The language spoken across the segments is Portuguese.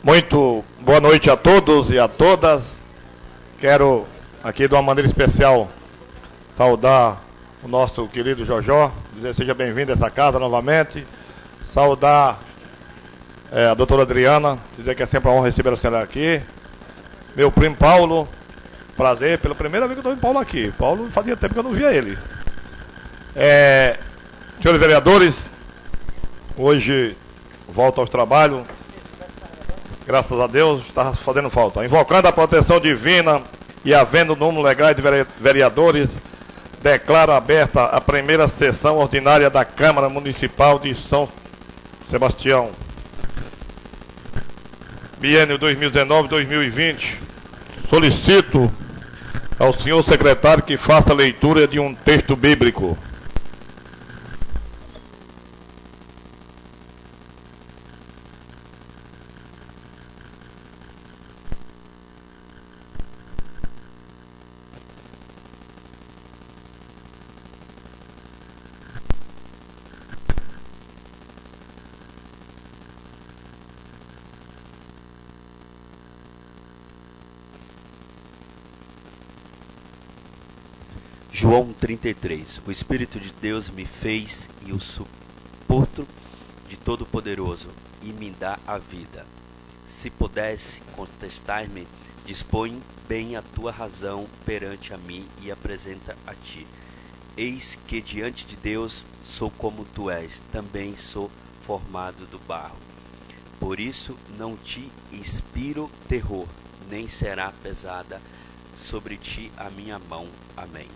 Muito boa noite a todos e a todas. Quero aqui de uma maneira especial saudar o nosso querido Jojó, dizer seja bem-vindo a essa casa novamente. Saudar a doutora Adriana, dizer que é sempre uma honra receber a senhora aqui. Meu primo Paulo, prazer, pela primeira vez que eu estou em Paulo aqui. Paulo fazia tempo que eu não via ele. Senhores vereadores, hoje volto aos trabalhos. Graças a Deus, está fazendo falta. Invocando a proteção divina e havendo número legal de vereadores, declaro aberta a primeira sessão ordinária da Câmara Municipal de São Sebastião. Biênio 2019-2020. Solicito ao senhor secretário que faça a leitura de um texto bíblico. João 33. O Espírito de Deus me fez e o suporto de Todo-Poderoso e me dá a vida. Se pudesse contestar-me, dispõe bem a tua razão perante a mim e apresenta a ti. Eis que diante de Deus sou como tu és, também sou formado do barro. Por isso não te inspiro terror, nem será pesada sobre ti a minha mão. Amém.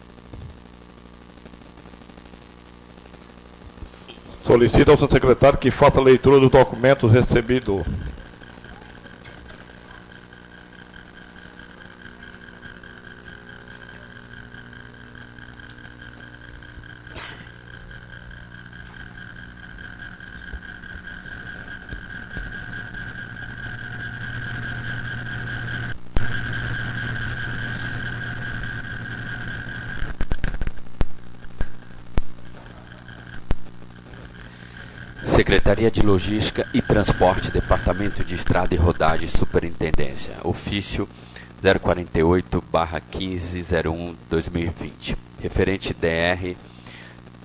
Solicito ao senhor secretário que faça a leitura dos documentos recebidos. Secretaria de Logística e Transporte, Departamento de Estrada e Rodagem, Superintendência. Ofício 048/1501/2020. Referente DR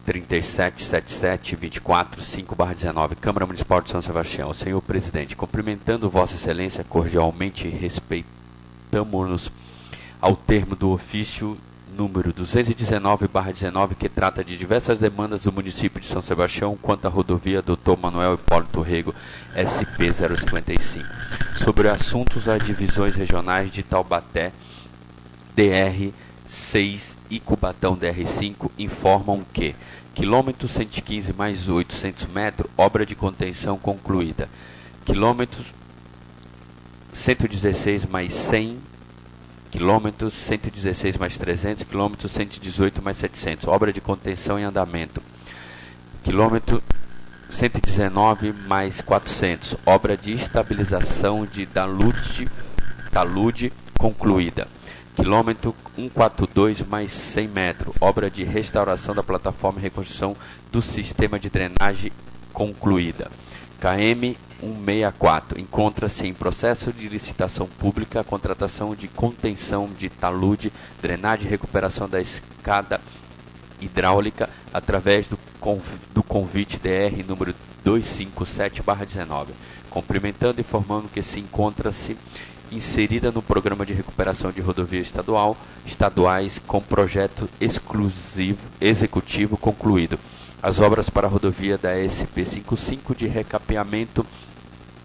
377724-5/19. Câmara Municipal de São Sebastião. Senhor Presidente, cumprimentando Vossa Excelência cordialmente, respeitamos-nos ao termo do ofício número 219/19, que trata de diversas demandas do município de São Sebastião quanto à rodovia Dr. Manuel Hipólito Rego, SP 055. Sobre assuntos a divisões regionais de Taubaté, DR 6 e Cubatão, DR 5, informam que quilômetro 115 mais 800 metros, obra de contenção concluída. Quilômetros 116 mais 100 quilômetros, 116 mais 300, quilômetros 118 mais 700, obra de contenção em andamento. Quilômetro 119 mais 400, obra de estabilização de talude concluída. Quilômetro 142 mais 100 metros, obra de restauração da plataforma e reconstrução do sistema de drenagem concluída. KM 164. Encontra-se em processo de licitação pública a contratação de contenção de talude, drenagem e recuperação da escada hidráulica através do convite DR número 257/19. Cumprimentando e informando que se encontra-se inserida no programa de recuperação de rodovia estaduais com projeto executivo concluído. As obras para a rodovia da SP55 de recapeamento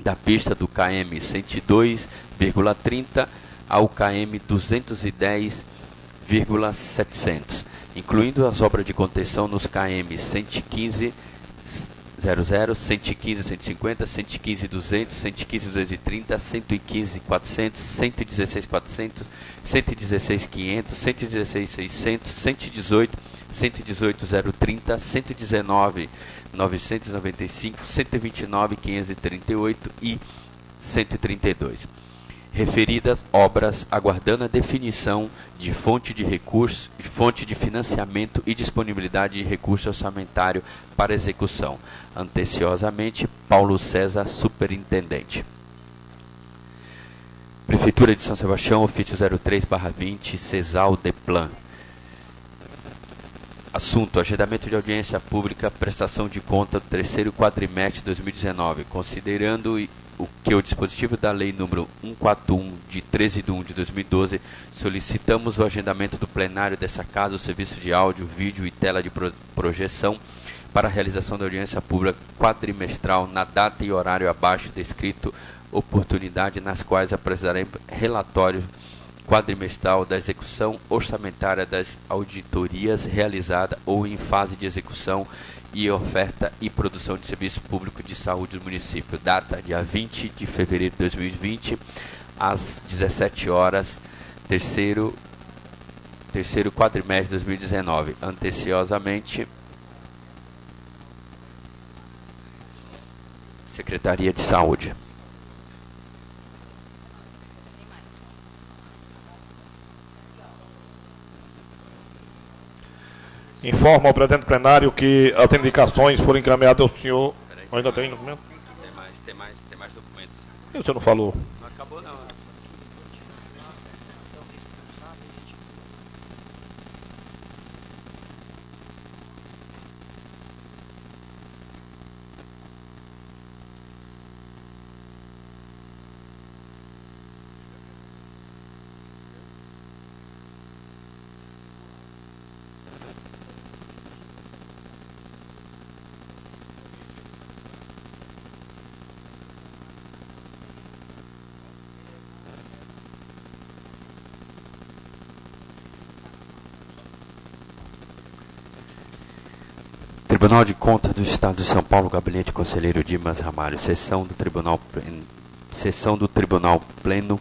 da pista do KM 102,30 ao KM 210,700, incluindo as obras de contenção nos KM 115 00, 115 150, 115 200, 115 230, 115 400, 116 400, 116 500, 116 600, 118 118 030, 119 995, 129 538 e 132. Referidas obras aguardando a definição de fonte de recurso, fonte de financiamento e disponibilidade de recurso orçamentário para execução. Anteciosamente, Paulo César, Superintendente. Prefeitura de São Sebastião, ofício 03/20, Cesal Deplan. Assunto: agendamento de audiência pública, prestação de conta do terceiro quadrimestre de 2019, considerando o que o dispositivo da Lei nº 141, de 13 de 1 de 2012, solicitamos o agendamento do plenário dessa casa, o serviço de áudio, vídeo e tela de projeção para a realização da audiência pública quadrimestral na data e horário abaixo descrito, oportunidade nas quais apresentaremos relatório quadrimestral da execução orçamentária das auditorias realizada ou em fase de execução e oferta e produção de serviço público de saúde do município. Data: dia 20 de fevereiro de 2020, às 17 horas, terceiro quadrimestre de 2019. Anteciosamente, Secretaria de Saúde. Informa ao presidente plenário que as indicações foram encaminhadas ao senhor. Ainda tem documento? Tem mais documentos. E o senhor não falou? Não acabou, não. Tribunal de Contas do Estado de São Paulo, Gabinete Conselheiro Dimas Ramalho, sessão do Tribunal Pleno,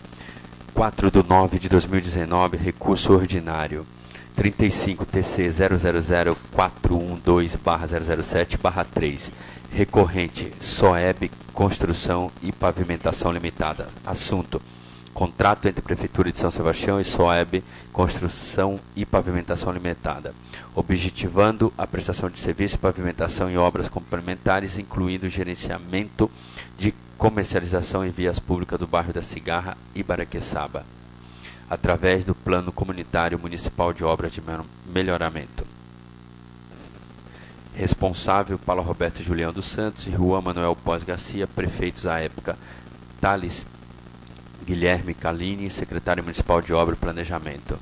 4/9 de 2019, recurso ordinário 35 TC 000-412/007/3, recorrente Soeb Construção e Pavimentação Limitada. Assunto: contrato entre Prefeitura de São Sebastião e Soeb Construção e Pavimentação Limitada, objetivando a prestação de serviço, pavimentação e obras complementares, incluindo gerenciamento de comercialização em vias públicas do bairro da Cigarra e Baraqueçaba, através do Plano Comunitário Municipal de Obras de Melhoramento. Responsável: Paulo Roberto Julião dos Santos e Juan Manuel Pós Garcia, prefeitos à época: Thales Guilherme Calini, secretário municipal de Obra e Planejamento.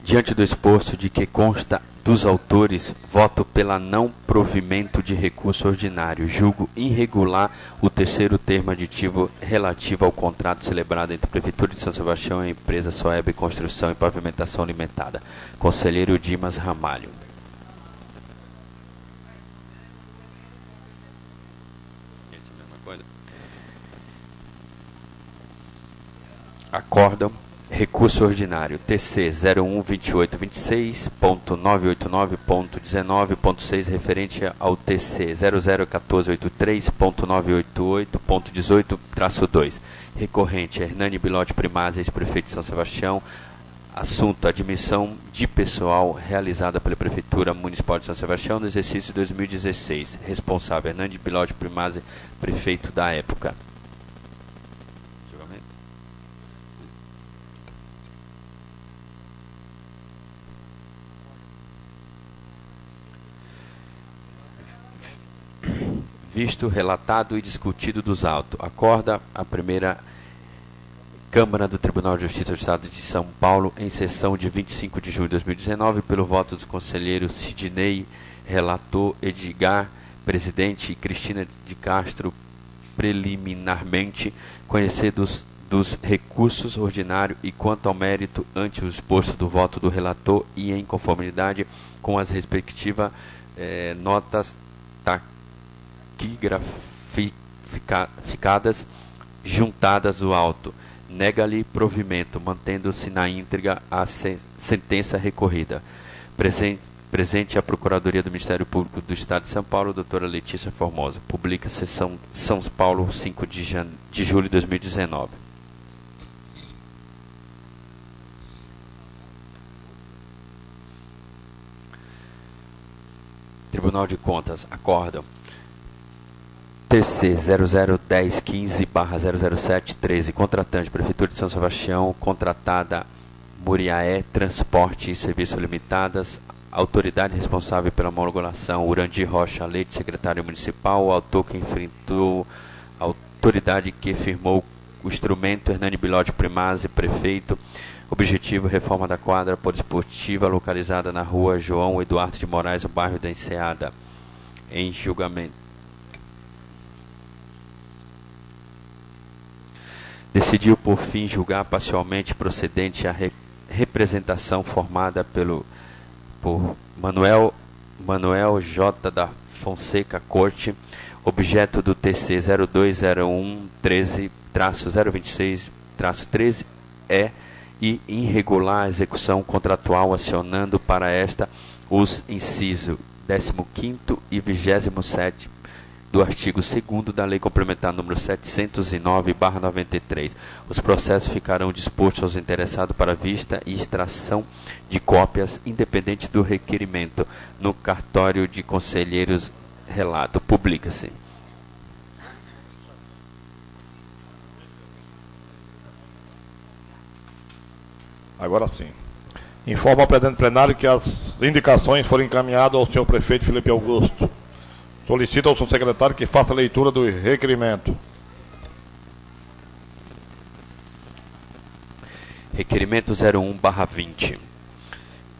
Diante do exposto, de que consta dos autores, voto pela não provimento de recurso ordinário. Julgo irregular o terceiro termo aditivo relativo ao contrato celebrado entre a Prefeitura de São Sebastião e a empresa Soeb Construção e Pavimentação Limitada. Conselheiro Dimas Ramalho. Essa é a mesma coisa. Acórdão. Recurso ordinário TC 012826.989.19.6, referente ao TC 001483.988.18-2. Recorrente: Hernani Bilotti Primaz, ex-prefeito de São Sebastião. Assunto: admissão de pessoal realizada pela Prefeitura Municipal de São Sebastião no exercício de 2016. Responsável: Hernani Bilotti Primaz, prefeito da época. Visto, relatado e discutido dos autos, acorda a primeira Câmara do Tribunal de Justiça do Estado de São Paulo, em sessão de 25 de julho de 2019, pelo voto dos conselheiros Sidney, relator, Edgar, presidente, e Cristina de Castro, preliminarmente, conhecidos dos recursos ordinários e quanto ao mérito ante o exposto do voto do relator e em conformidade com as respectivas notas quigraficadas juntadas do auto. Nega-lhe provimento, mantendo-se na íntegra a sentença recorrida. Presente a Procuradoria do Ministério Público do Estado de São Paulo, doutora Letícia Formosa. Publica Seção São Paulo, 5 de julho de 2019. Tribunal de Contas, acórdão. TC 001015/00713, contratante, Prefeitura de São Sebastião, contratada Muriaé Transporte e Serviços Limitadas, autoridade responsável pela homologação Urandir Rocha Leite, secretário municipal, o autor que enfrentou a autoridade que firmou o instrumento, Hernani Bilotti Primazzi, prefeito. Objetivo, reforma da quadra poliesportiva localizada na rua João Eduardo de Moraes, no bairro da Enseada, em julgamento. Decidiu, por fim, julgar parcialmente procedente a representação formada por Manuel J. da Fonseca Corte, objeto do TC 020113-026-13E, e irregular execução contratual, acionando para esta os incisos 15º e 27º do artigo 2º da Lei Complementar número 709/93. Os processos ficarão dispostos aos interessados para vista e extração de cópias, independente do requerimento, no cartório de conselheiros. Relato publica-se. Agora sim. Informa ao presidente plenário que as indicações foram encaminhadas ao senhor prefeito Felipe Augusto. Solicita ao seu secretário que faça a leitura do requerimento. Requerimento 01/20.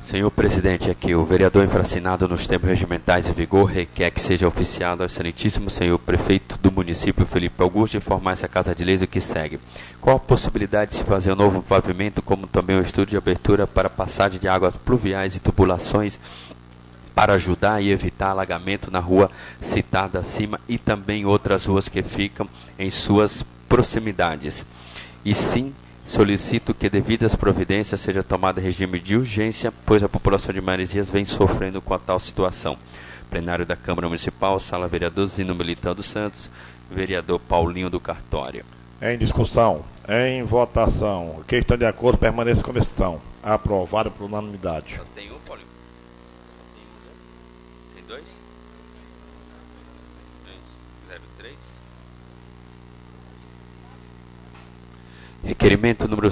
Senhor presidente, aqui o vereador infracinado nos termos regimentais em vigor requer que seja oficiado ao excelentíssimo senhor prefeito do município Felipe Augusto informar essa Casa de Leis o que segue. Qual a possibilidade de se fazer um novo pavimento, como também um estudo de abertura para passagem de águas pluviais e tubulações para ajudar e evitar alagamento na rua citada acima e também outras ruas que ficam em suas proximidades. E sim, solicito que devidas providências sejam tomadas em regime de urgência, pois a população de Marizias vem sofrendo com a tal situação. Plenário da Câmara Municipal, Sala Vereador Zino Militão dos Santos, vereador Paulinho do Cartório. Em discussão, em votação, quem está de acordo permaneça como estão. Aprovado por unanimidade. Tem um, Paulinho? Tem dois? 03? Requerimento número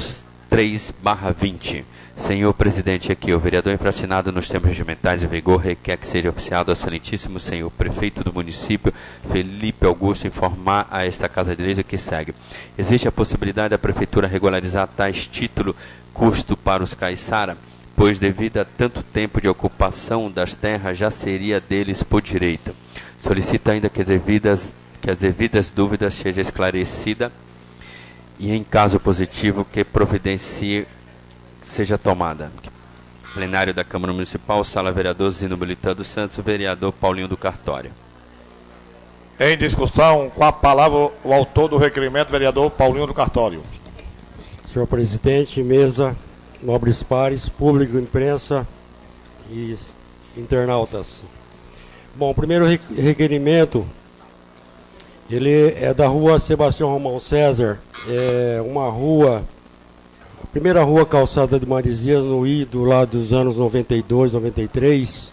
3/20. Senhor presidente, aqui o vereador infracinado nos termos regimentais em vigor requer que seja oficiado ao excelentíssimo senhor prefeito do município Felipe Augusto informar a esta Casa de Leis o que segue. Existe a possibilidade da prefeitura regularizar tais título custo para os caiçara, pois devido a tanto tempo de ocupação das terras já seria deles por direito. Solicita ainda que as devidas dúvidas sejam esclarecidas e, em caso positivo, que providência seja tomada. Plenário da Câmara Municipal, Sala Vereador Zino Militão dos Santos, vereador Paulinho do Cartório. Em discussão, com a palavra o autor do requerimento, vereador Paulinho do Cartório. Senhor presidente, mesa, nobres pares, público, imprensa e internautas. Bom, o primeiro requerimento, ele é da rua Sebastião Romão César, é uma rua, a primeira rua calçada de Marizias, no ido lá dos anos 92, 93,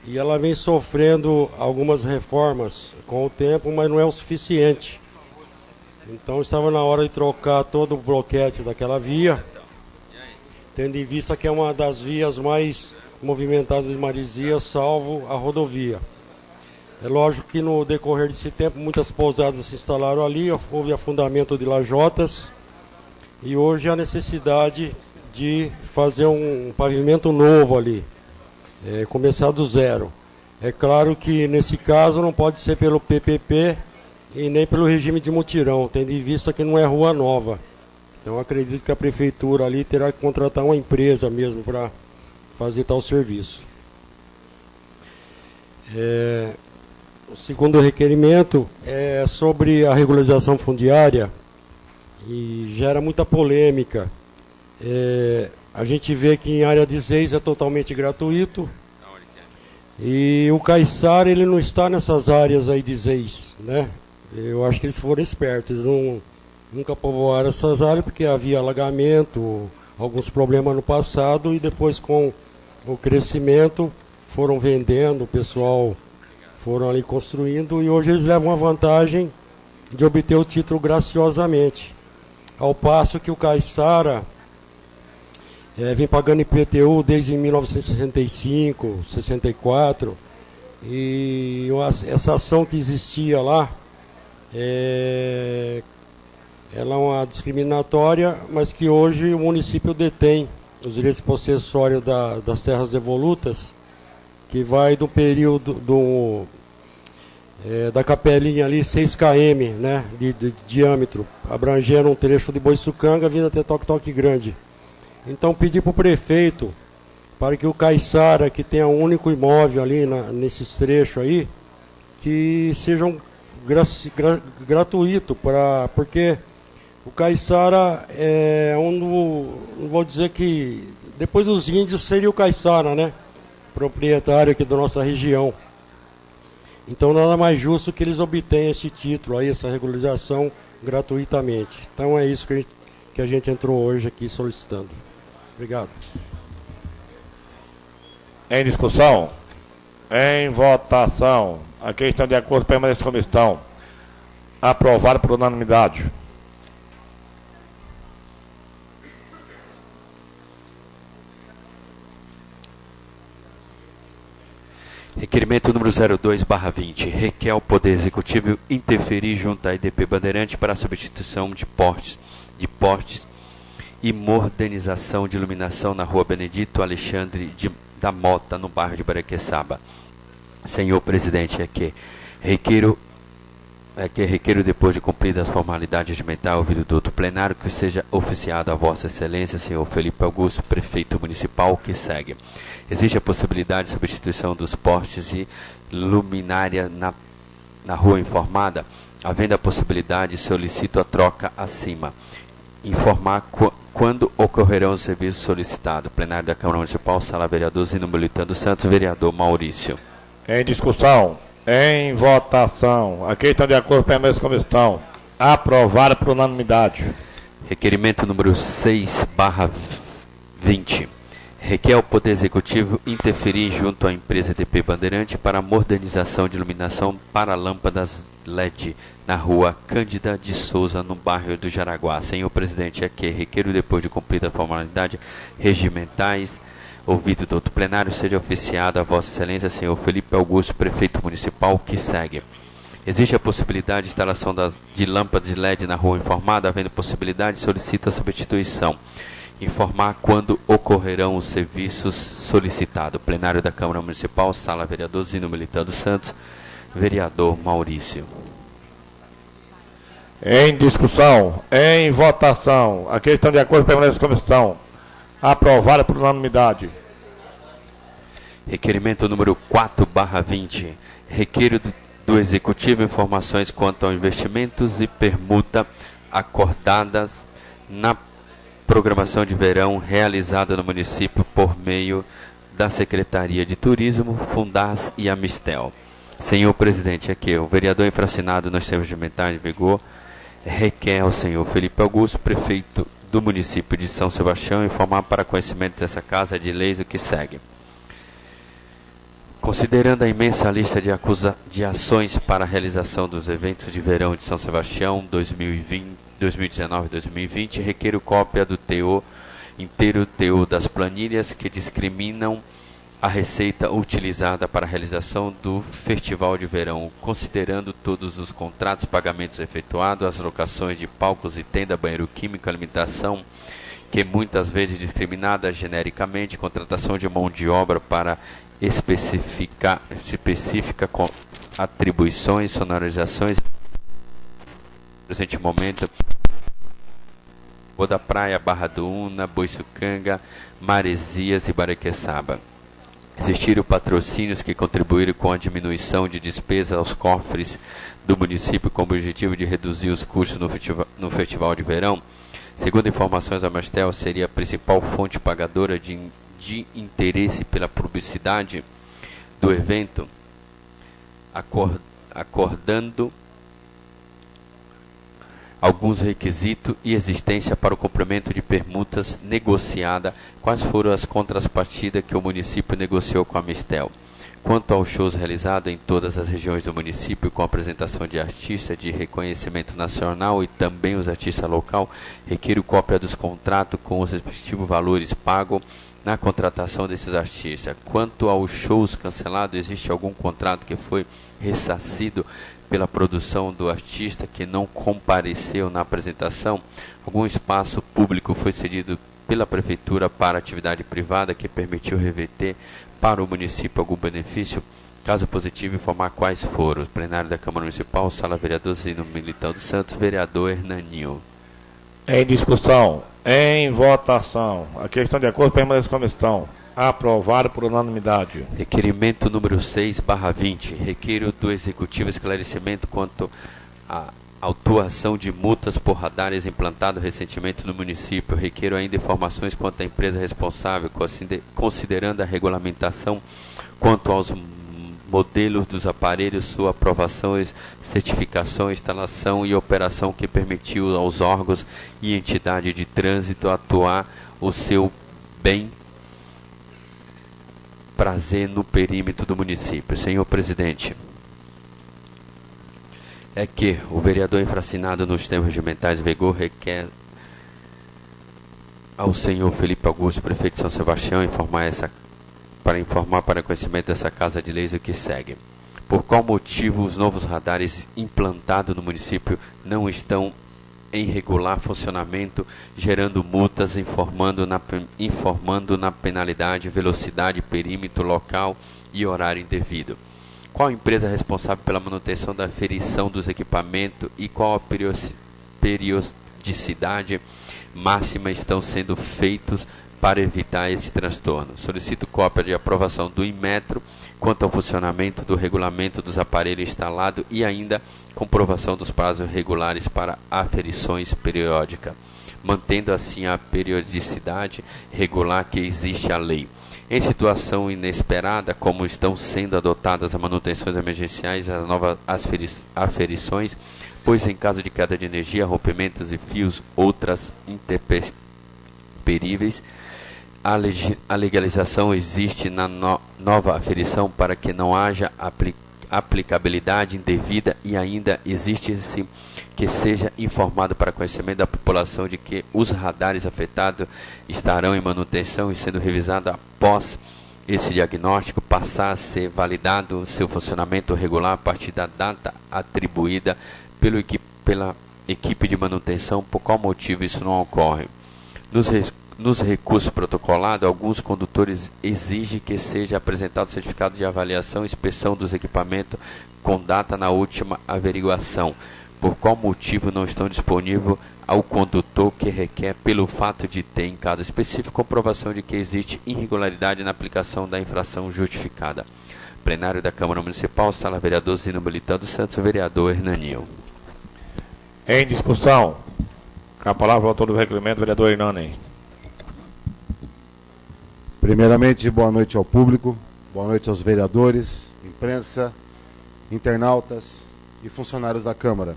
e ela vem sofrendo algumas reformas com o tempo, mas não é o suficiente. Então estava na hora de trocar todo o bloquete daquela via, tendo em vista que é uma das vias mais movimentadas de Marizias, salvo a rodovia. É lógico que no decorrer desse tempo muitas pousadas se instalaram ali, houve afundamento de lajotas e hoje há necessidade de fazer um pavimento novo ali, começar do zero. É claro que nesse caso não pode ser pelo PPP e nem pelo regime de mutirão, tendo em vista que não é rua nova. Então acredito que a prefeitura ali terá que contratar uma empresa mesmo para fazer tal serviço. O segundo requerimento é sobre a regularização fundiária e gera muita polêmica. A gente vê que em área de ZEIS é totalmente gratuito e o Caiçara ele não está nessas áreas aí de ZEIS, né? Eu acho que eles foram espertos, eles nunca povoaram essas áreas porque havia alagamento, alguns problemas no passado e depois com o crescimento foram vendendo, o pessoal foram ali construindo e hoje eles levam a vantagem de obter o título graciosamente. Ao passo que o Caiçara vem pagando IPTU desde 1965, 64, e essa ação que existia lá, ela é uma discriminatória, mas que hoje o município detém os direitos possessórios das terras devolutas, que vai do período da capelinha ali, 6 km, né, de diâmetro, abrangendo um trecho de Boiçucanga, vindo até Toque Grande. Então pedi para o prefeito, para que o Caiçara, que tenha um único imóvel ali nesses trechos aí, que sejam gratuito, porque o Caiçara não vou dizer que depois dos índios seria o Caiçara, né? Proprietário aqui da nossa região. Então nada mais justo que eles obtenham esse título aí, essa regularização gratuitamente. Então é isso que a gente entrou hoje aqui solicitando. Obrigado. Em discussão? Em votação. Aqui estão de acordo com a permanência como estão. Aprovado por unanimidade. Requerimento número 02/20. Requer ao Poder Executivo interferir junto à IDP Bandeirante para a substituição de postes e modernização de iluminação na rua Benedito Alexandre da Mota, no bairro de Baraqueçaba. Senhor presidente, requeiro depois de cumpridas as formalidades de mental ouvido do plenário, que seja oficiado a Vossa Excelência, senhor Felipe Augusto, prefeito municipal, que segue. Existe a possibilidade de substituição dos postes e luminária na rua informada. Havendo a possibilidade, solicito a troca acima. Informar quando ocorrerão os serviços solicitados. Plenário da Câmara Municipal, Sala Vereador Zino Militando Santos, vereador Maurício. Em discussão, em votação. Aqui estão de acordo com a permanência como estão. Aprovado por unanimidade. Requerimento número 6/20. Requer ao Poder Executivo interferir junto à empresa EDP Bandeirante para a modernização de iluminação para lâmpadas LED na rua Cândida de Souza, no bairro do Jaraguá. Senhor presidente, requeiro depois de cumprida a formalidade regimentais, ouvido do outro plenário, seja oficiado a Vossa Excelência, senhor Felipe Augusto, prefeito municipal, que segue. Existe a possibilidade de instalação de lâmpadas de LED na rua informada. Havendo possibilidade, solicita a substituição. Informar quando ocorrerão os serviços solicitados. Plenário da Câmara Municipal, Sala Vereador Zino Militando Santos, vereador Maurício. Em discussão, em votação. Aqui estão de acordo com a permanência como estão. Aprovado por unanimidade. Requerimento número 4/20. Requeiro do Executivo informações quanto aos investimentos e permuta acordadas na programação de verão realizada no município por meio da Secretaria de Turismo, Fundas e Amistel. Senhor presidente, o vereador infracionado nos termos de mental de vigor requer ao senhor Felipe Augusto, prefeito do município de São Sebastião, informar para conhecimento dessa Casa de Leis o que segue. Considerando a imensa lista de ações para a realização dos eventos de verão de São Sebastião 2019 e 2020, requeiro cópia do inteiro teor das planilhas que discriminam a receita utilizada para a realização do Festival de Verão, considerando todos os contratos, pagamentos efetuados, as locações de palcos e tenda, banheiro químico, alimentação, que muitas vezes discriminada genericamente, contratação de mão de obra para específica com atribuições, sonorizações, no presente momento, Boa da Praia, Barra do Una, Boiçucanga, Maresias e Baraqueçaba. Existiram patrocínios que contribuíram com a diminuição de despesas aos cofres do município com o objetivo de reduzir os custos no festival de verão. Segundo informações, a Amistel seria a principal fonte pagadora de interesse pela publicidade do evento, acordando alguns requisitos e existência para o cumprimento de permutas negociada. Quais foram as contrapartidas que o município negociou com a Amistel? Quanto aos shows realizados em todas as regiões do município, com a apresentação de artistas de reconhecimento nacional e também os artistas local, requiro cópia dos contratos com os respectivos valores pagos na contratação desses artistas. Quanto aos shows cancelados, existe algum contrato que foi ressarcido pela produção do artista que não compareceu na apresentação? Algum espaço público foi cedido pela prefeitura para atividade privada que permitiu reverter para o município algum benefício? Caso positivo, informar quais foram. Plenário da Câmara Municipal, Sala Vereador Zino Militão dos Santos, vereador Hernaninho. Em discussão, em votação, a questão de acordo permanece como estão. Aprovado por unanimidade. Requerimento número 6/20. Requeiro do Executivo esclarecimento quanto à autuação de multas por radares implantados recentemente no município. Requeiro ainda informações quanto à empresa responsável, considerando a regulamentação quanto aos modelos dos aparelhos, sua aprovação, certificação, instalação e operação que permitiu aos órgãos e entidades de trânsito atuar o seu bem prazer no perímetro do município. Senhor presidente, é que o vereador infracionado nos termos regimentais vigor requer ao senhor Felipe Augusto, prefeito de São Sebastião, informar para conhecimento dessa Casa de Leis o que segue. Por qual motivo os novos radares implantados no município não estão em regular funcionamento, gerando multas, informando na penalidade, velocidade, perímetro, local e horário indevido? Qual a empresa responsável pela manutenção da aferição dos equipamentos e qual a periodicidade máxima estão sendo feitos para evitar esse transtorno? Solicito cópia de aprovação do Inmetro quanto ao funcionamento do regulamento dos aparelhos instalados e ainda comprovação dos prazos regulares para aferições periódicas, mantendo assim a periodicidade regular que existe a lei. Em situação inesperada, como estão sendo adotadas as manutenções emergenciais, as novas aferições, pois em caso de queda de energia, rompimentos e fios, outras interperíveis, a legalização existe na nova aferição para que não haja aplicabilidade indevida e ainda existe-se que seja informado para conhecimento da população de que os radares afetados estarão em manutenção e sendo revisados após esse diagnóstico passar a ser validado seu funcionamento regular a partir da data atribuída pela equipe de manutenção. Por qual motivo isso não ocorre? Nos recursos protocolados, alguns condutores exigem que seja apresentado certificado de avaliação e inspeção dos equipamentos com data na última averiguação. Por qual motivo não estão disponíveis ao condutor que requer, pelo fato de ter em caso específico comprovação de que existe irregularidade na aplicação da infração justificada? Plenário da Câmara Municipal, Sala Vereador Zino Militão dos Santos, vereador Hernaninho. Em discussão, com a palavra o autor do requerimento, vereador Hernani. Primeiramente, boa noite ao público, boa noite aos vereadores, imprensa, internautas e funcionários da Câmara.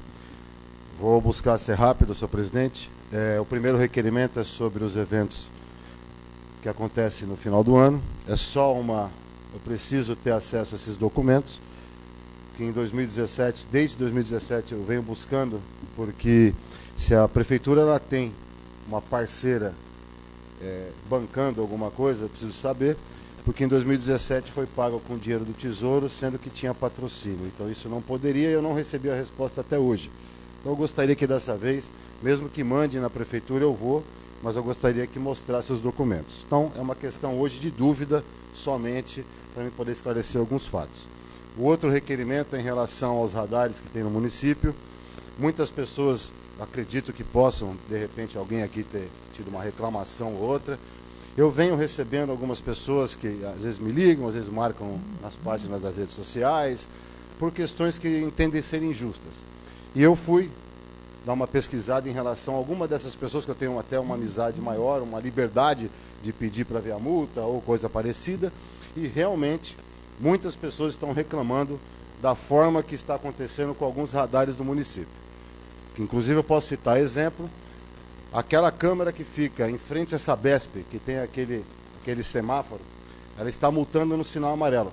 Vou buscar ser rápido, senhor presidente. O primeiro requerimento é sobre os eventos que acontecem no final do ano. É só eu preciso ter acesso a esses documentos, que em 2017, desde 2017 eu venho buscando, porque se a prefeitura ela tem uma parceira bancando alguma coisa, eu preciso saber, porque em 2017 foi pago com dinheiro do Tesouro, sendo que tinha patrocínio. Então isso não poderia e eu não recebi a resposta até hoje. Então eu gostaria que dessa vez, mesmo que mande na prefeitura, eu vou, mas eu gostaria que mostrasse os documentos. Então é uma questão hoje de dúvida somente, para eu poder esclarecer alguns fatos. O outro requerimento é em relação aos radares que tem no município. Muitas pessoas acredito que possam, de repente, alguém aqui ter tido uma reclamação ou outra, Eu venho recebendo algumas pessoas que às vezes me ligam, às vezes marcam nas páginas das redes sociais, por questões que entendem ser injustas. E eu fui dar uma pesquisada em relação a alguma dessas pessoas que eu tenho até uma amizade maior, uma liberdade de pedir para ver a multa ou coisa parecida, e realmente muitas pessoas estão reclamando da forma que está acontecendo com alguns radares do município. Inclusive eu posso citar exemplo, aquela câmera que fica em frente à Sabesp, que tem aquele semáforo, ela está multando no sinal amarelo.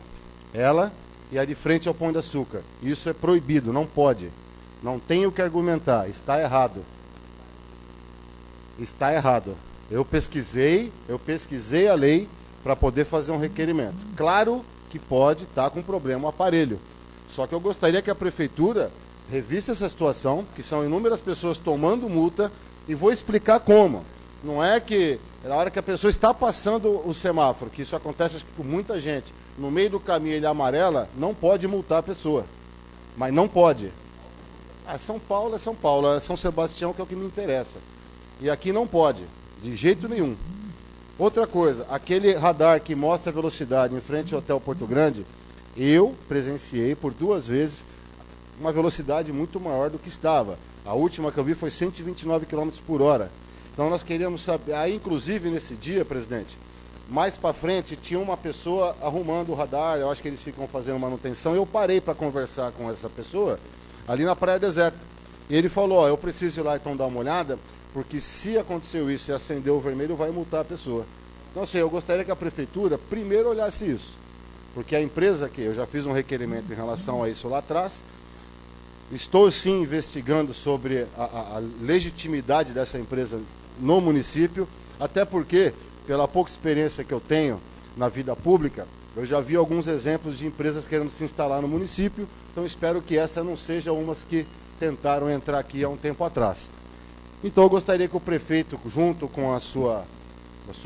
Ela e a de frente ao Pão de Açúcar. Isso é proibido, não pode. Não tem o que argumentar, está errado. Está errado. Eu pesquisei a lei para poder fazer um requerimento. Claro que pode estar com problema o aparelho. Só que eu gostaria que a prefeitura revisse essa situação, que são inúmeras pessoas tomando multa, e vou explicar como. Não é que na hora que a pessoa está passando o semáforo, que isso acontece acho que com muita gente, no meio do caminho ele amarela, não pode multar a pessoa. Mas não pode. São Paulo é São Paulo, é São Sebastião que é o que me interessa. E aqui não pode, de jeito nenhum. Outra coisa, aquele radar que mostra a velocidade em frente ao Hotel Porto Grande, eu presenciei por 2 vezes uma velocidade muito maior do que estava. A última que eu vi foi 129 km por hora. Então nós queríamos saber, aí inclusive nesse dia, presidente, mais para frente tinha uma pessoa arrumando o radar, eu acho que eles ficam fazendo manutenção, eu parei para conversar com essa pessoa ali na Praia Deserta. E ele falou, eu preciso ir lá então dar uma olhada, porque se aconteceu isso e acendeu o vermelho, vai multar a pessoa. Então assim, eu gostaria que a prefeitura primeiro olhasse isso, porque a empresa que eu já fiz um requerimento em relação a isso lá atrás, estou sim investigando sobre a legitimidade dessa empresa no município, até porque, pela pouca experiência que eu tenho na vida pública, eu já vi alguns exemplos de empresas querendo se instalar no município, então espero que essa não seja umas que tentaram entrar aqui há um tempo atrás. Então eu gostaria que o prefeito, junto com a sua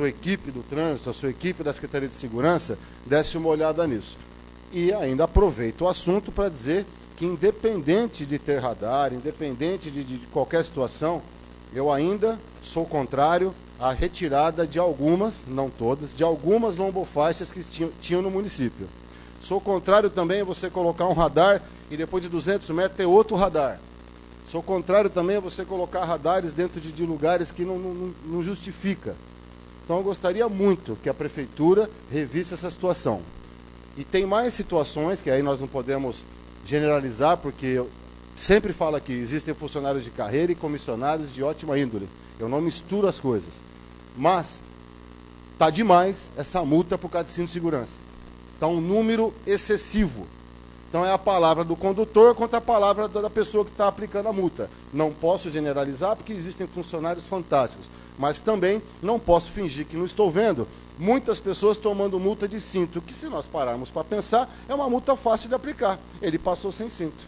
equipe do trânsito, a sua equipe da Secretaria de Segurança, desse uma olhada nisso. E ainda aproveito o assunto para dizer que independente de ter radar, independente de qualquer situação, eu ainda sou contrário à retirada de algumas, não todas, de algumas lombofaixas que tinham no município. Sou contrário também a você colocar um radar e depois de 200 metros ter outro radar. Sou contrário também a você colocar radares dentro de lugares que não justifica. Então eu gostaria muito que a prefeitura revisse essa situação. E tem mais situações que aí nós não podemos generalizar, porque eu sempre falo aqui, existem funcionários de carreira e comissionários de ótima índole. Eu não misturo as coisas. Mas está demais essa multa por causa de cinto de segurança. Está um número excessivo. Então é a palavra do condutor contra a palavra da pessoa que está aplicando a multa. Não posso generalizar porque existem funcionários fantásticos. Mas também não posso fingir que não estou vendo muitas pessoas tomando multa de cinto, que se nós pararmos para pensar, é uma multa fácil de aplicar. Ele passou sem cinto.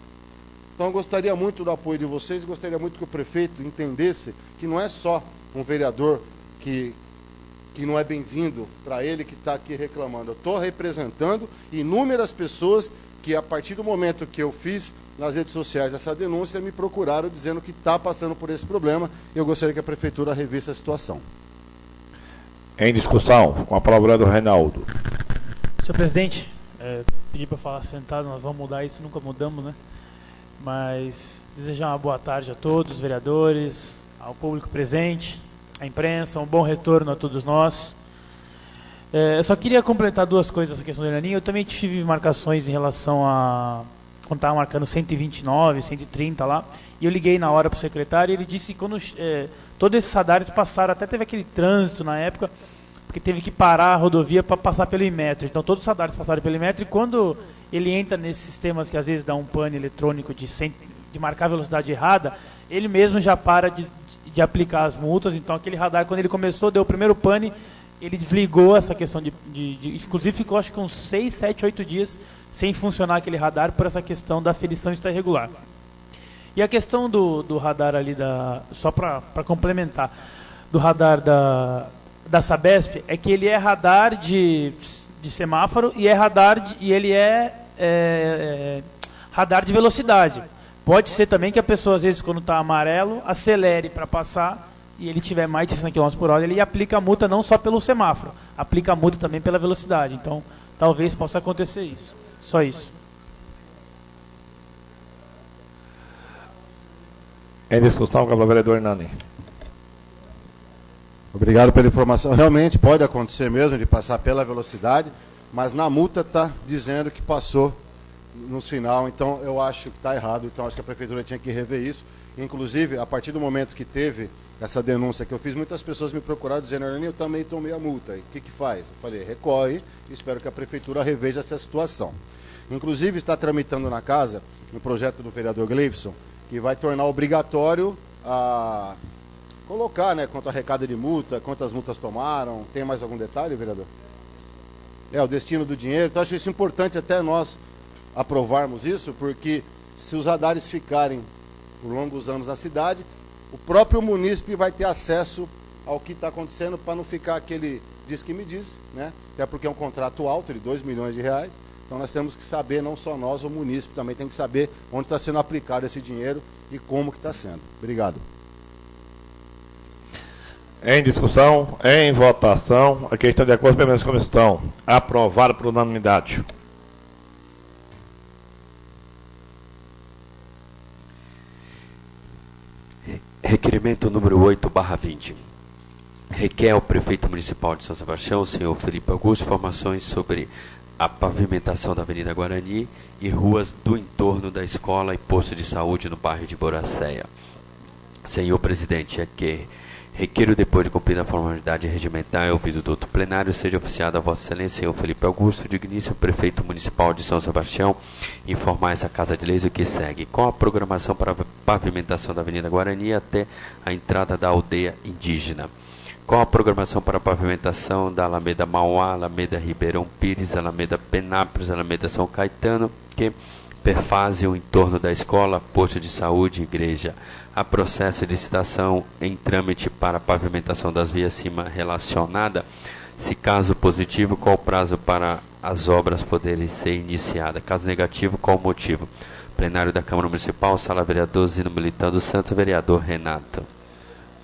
Então eu gostaria muito do apoio de vocês, gostaria muito que o prefeito entendesse que não é só um vereador que não é bem-vindo para ele que está aqui reclamando. Eu estou representando inúmeras pessoas que, a partir do momento que eu fiz nas redes sociais essa denúncia, me procuraram dizendo que está passando por esse problema e eu gostaria que a prefeitura revisse a situação. Em discussão, com a palavra do Reinaldo. Senhor presidente, pedi para falar sentado, nós vamos mudar isso, nunca mudamos, né? Mas desejar uma boa tarde a todos, os vereadores, ao público presente, à imprensa, um bom retorno a todos nós. Eu só queria completar 2 coisas essa questão do Iraninho. Eu também tive marcações em relação a... quando estava marcando 129, 130 lá, e eu liguei na hora para o secretário e ele disse que quando todos esses radares passaram, até teve aquele trânsito na época, porque teve que parar a rodovia para passar pelo Imetro. Então todos os radares passaram pelo Imetro e quando ele entra nesses sistemas que às vezes dá um pane eletrônico de marcar a velocidade errada, ele mesmo já para de aplicar as multas. Então aquele radar, quando ele começou, deu o primeiro pane, ele desligou essa questão inclusive ficou acho que uns 6, 7, 8 dias sem funcionar aquele radar por essa questão da aferição estar irregular. E a questão do radar ali, só para complementar, do radar da Sabesp, é que ele é radar de semáforo e ele é radar de velocidade. Pode ser também que a pessoa, às vezes, quando está amarelo, acelere para passar e ele tiver mais de 60 km por hora, ele aplica a multa não só pelo semáforo, aplica a multa também pela velocidade. Então, talvez possa acontecer isso. Só isso. Em discussão com o vereador Hernani. Obrigado pela informação. Realmente pode acontecer mesmo de passar pela velocidade, mas na multa está dizendo que passou no sinal, então eu acho que está errado, então acho que a prefeitura tinha que rever isso. Inclusive, a partir do momento que teve essa denúncia que eu fiz, muitas pessoas me procuraram dizendo: Hernani, eu também tomei a multa. O que faz? Eu falei: recorre e espero que a prefeitura reveja essa situação. Inclusive, está tramitando na casa um projeto do vereador Gleibson, que vai tornar obrigatório a colocar, né, quanto a arrecada de multa, quantas multas tomaram. Tem mais algum detalhe, vereador? O destino do dinheiro. Então, acho isso importante até nós aprovarmos isso, porque se os radares ficarem por longos anos na cidade, o próprio munícipe vai ter acesso ao que está acontecendo, para não ficar aquele diz que me diz, né? Até porque é um contrato alto de R$2 milhões. Então nós temos que saber, não só nós, o munícipe também tem que saber onde está sendo aplicado esse dinheiro e como que está sendo. Obrigado. Em discussão, em votação, a questão de acordo com a comissão. Aprovado por unanimidade. Requerimento número 8/20. Requer ao prefeito municipal de São Sebastião, o senhor Felipe Augusto, informações sobre a pavimentação da Avenida Guarani e ruas do entorno da escola e posto de saúde no bairro de Boracéia. Senhor presidente, é que requeiro, depois de cumprir a formalidade regimentar e ouvido do outro plenário, seja oficiado a Vossa Excelência, senhor Felipe Augusto, digníssimo prefeito municipal de São Sebastião, informar essa Casa de Leis o que segue. Com a programação para a pavimentação da Avenida Guarani até a entrada da aldeia indígena. Com a programação para a pavimentação da Alameda Mauá, Alameda Ribeirão Pires, Alameda Penápolis, Alameda São Caetano, que perfase o entorno da escola, posto de saúde e igreja. Há processo de licitação em trâmite para a pavimentação das vias acima relacionada. Se caso positivo, qual o prazo para as obras poderem ser iniciadas? Caso negativo, qual o motivo? Plenário da Câmara Municipal, Sala Vereador Zino Militão Santos, vereador Renato.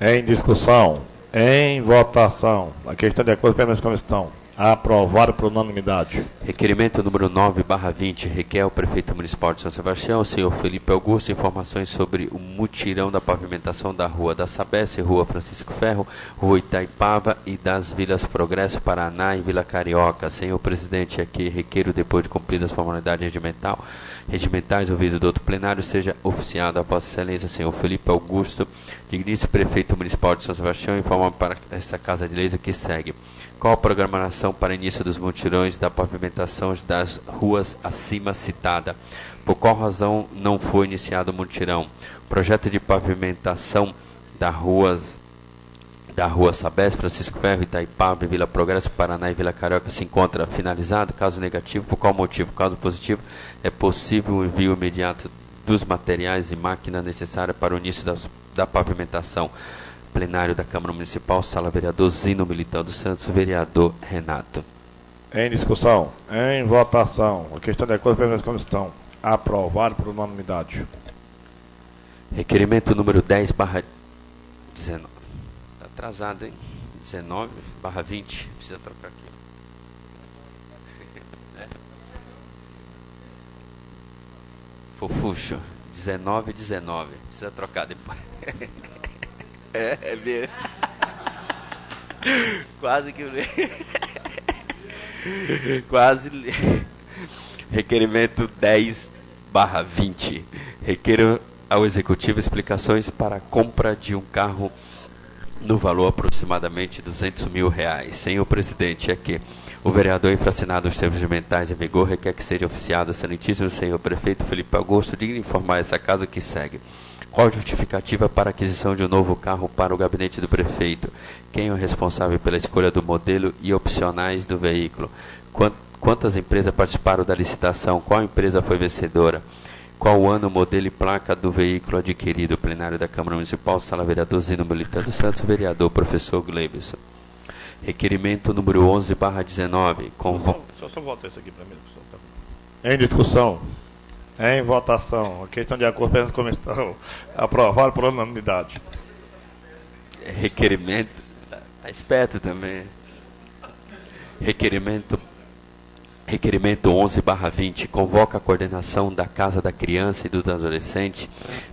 Em discussão, em votação, a questão de acordo com a comissão. Aprovado por unanimidade. Requerimento número 9/20. Requer ao prefeito municipal de São Sebastião, o senhor Felipe Augusto, informações sobre o mutirão da pavimentação da Rua da Sabesp, Rua Francisco Ferro, Rua Itaipava e das Vilas Progresso, Paraná e Vila Carioca. Senhor presidente, aqui requeiro, depois de cumpridas as formalidades regimentais, ouvido do outro plenário, seja oficiado a Vossa Excelência, senhor Felipe Augusto, digníssimo prefeito municipal de São Sebastião, informa para esta Casa de Leis o que segue. Qual a programação para início dos mutirões da pavimentação das ruas acima citada? Por qual razão não foi iniciado o mutirão? O projeto de pavimentação da Rua Sabesp, Francisco Ferro, Itaipava, Vila Progresso, Paraná e Vila Carioca se encontra finalizado? Caso negativo, por qual motivo? Caso positivo, é possível o envio imediato dos materiais e máquinas necessárias para o início da pavimentação. Plenário da Câmara Municipal, Sala Vereador Zino Militão dos Santos, vereador Renato. Em discussão, em votação, a questão de acordo com a comissão. Aprovado por unanimidade. Requerimento número 10/19. Está atrasado, hein? 19/20. Precisa trocar aqui. Fofuxo. 19. Precisa trocar depois. É mesmo. Quase que quase. Requerimento 10/20. Requeiro ao Executivo explicações para a compra de um carro no valor aproximadamente R$200 mil. Senhor presidente, aqui o vereador infracionado dos termos regimentais em vigor requer que seja oficiado o excelentíssimo senhor prefeito Felipe Augusto, digno de informar essa casa o que segue. Qual a justificativa para a aquisição de um novo carro para o gabinete do prefeito? Quem é o responsável pela escolha do modelo e opcionais do veículo? Quantas empresas participaram da licitação? Qual empresa foi vencedora? Qual o ano, modelo e placa do veículo adquirido? Plenário da Câmara Municipal, Sala Vereador Zino Militão dos Santos, vereador professor Gleibson. Requerimento número 11/19. Só volta isso aqui para mim, professor. Em discussão. Em votação, a questão de acordo com a comissão, aprovado por unanimidade. Requerimento. Está esperto também. Requerimento 11/20 convoca a coordenação da Casa da Criança e do Adolescente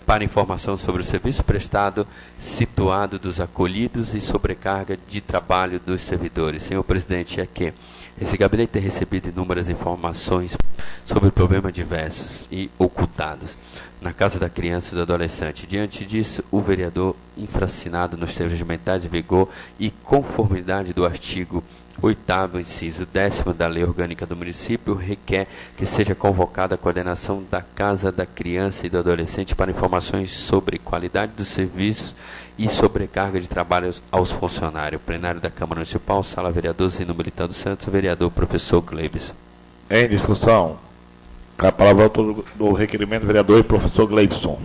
para informação sobre o serviço prestado, situado dos acolhidos e sobrecarga de trabalho dos servidores. Senhor presidente, é que esse gabinete tem recebido inúmeras informações sobre problemas diversos e ocultados na Casa da Criança e do Adolescente. Diante disso, o vereador, infracinado nos termos regimentais de vigor e conformidade do artigo 8º, inciso 10º da Lei Orgânica do Município, requer que seja convocada a coordenação da Casa da Criança e do Adolescente para informações sobre qualidade dos serviços e sobrecarga de trabalho aos funcionários. Plenário da Câmara Municipal, Sala Vereador Zino Militão dos Santos, vereador professor Gleibson. Em discussão. A palavra do requerimento, vereador e professor Gleibson.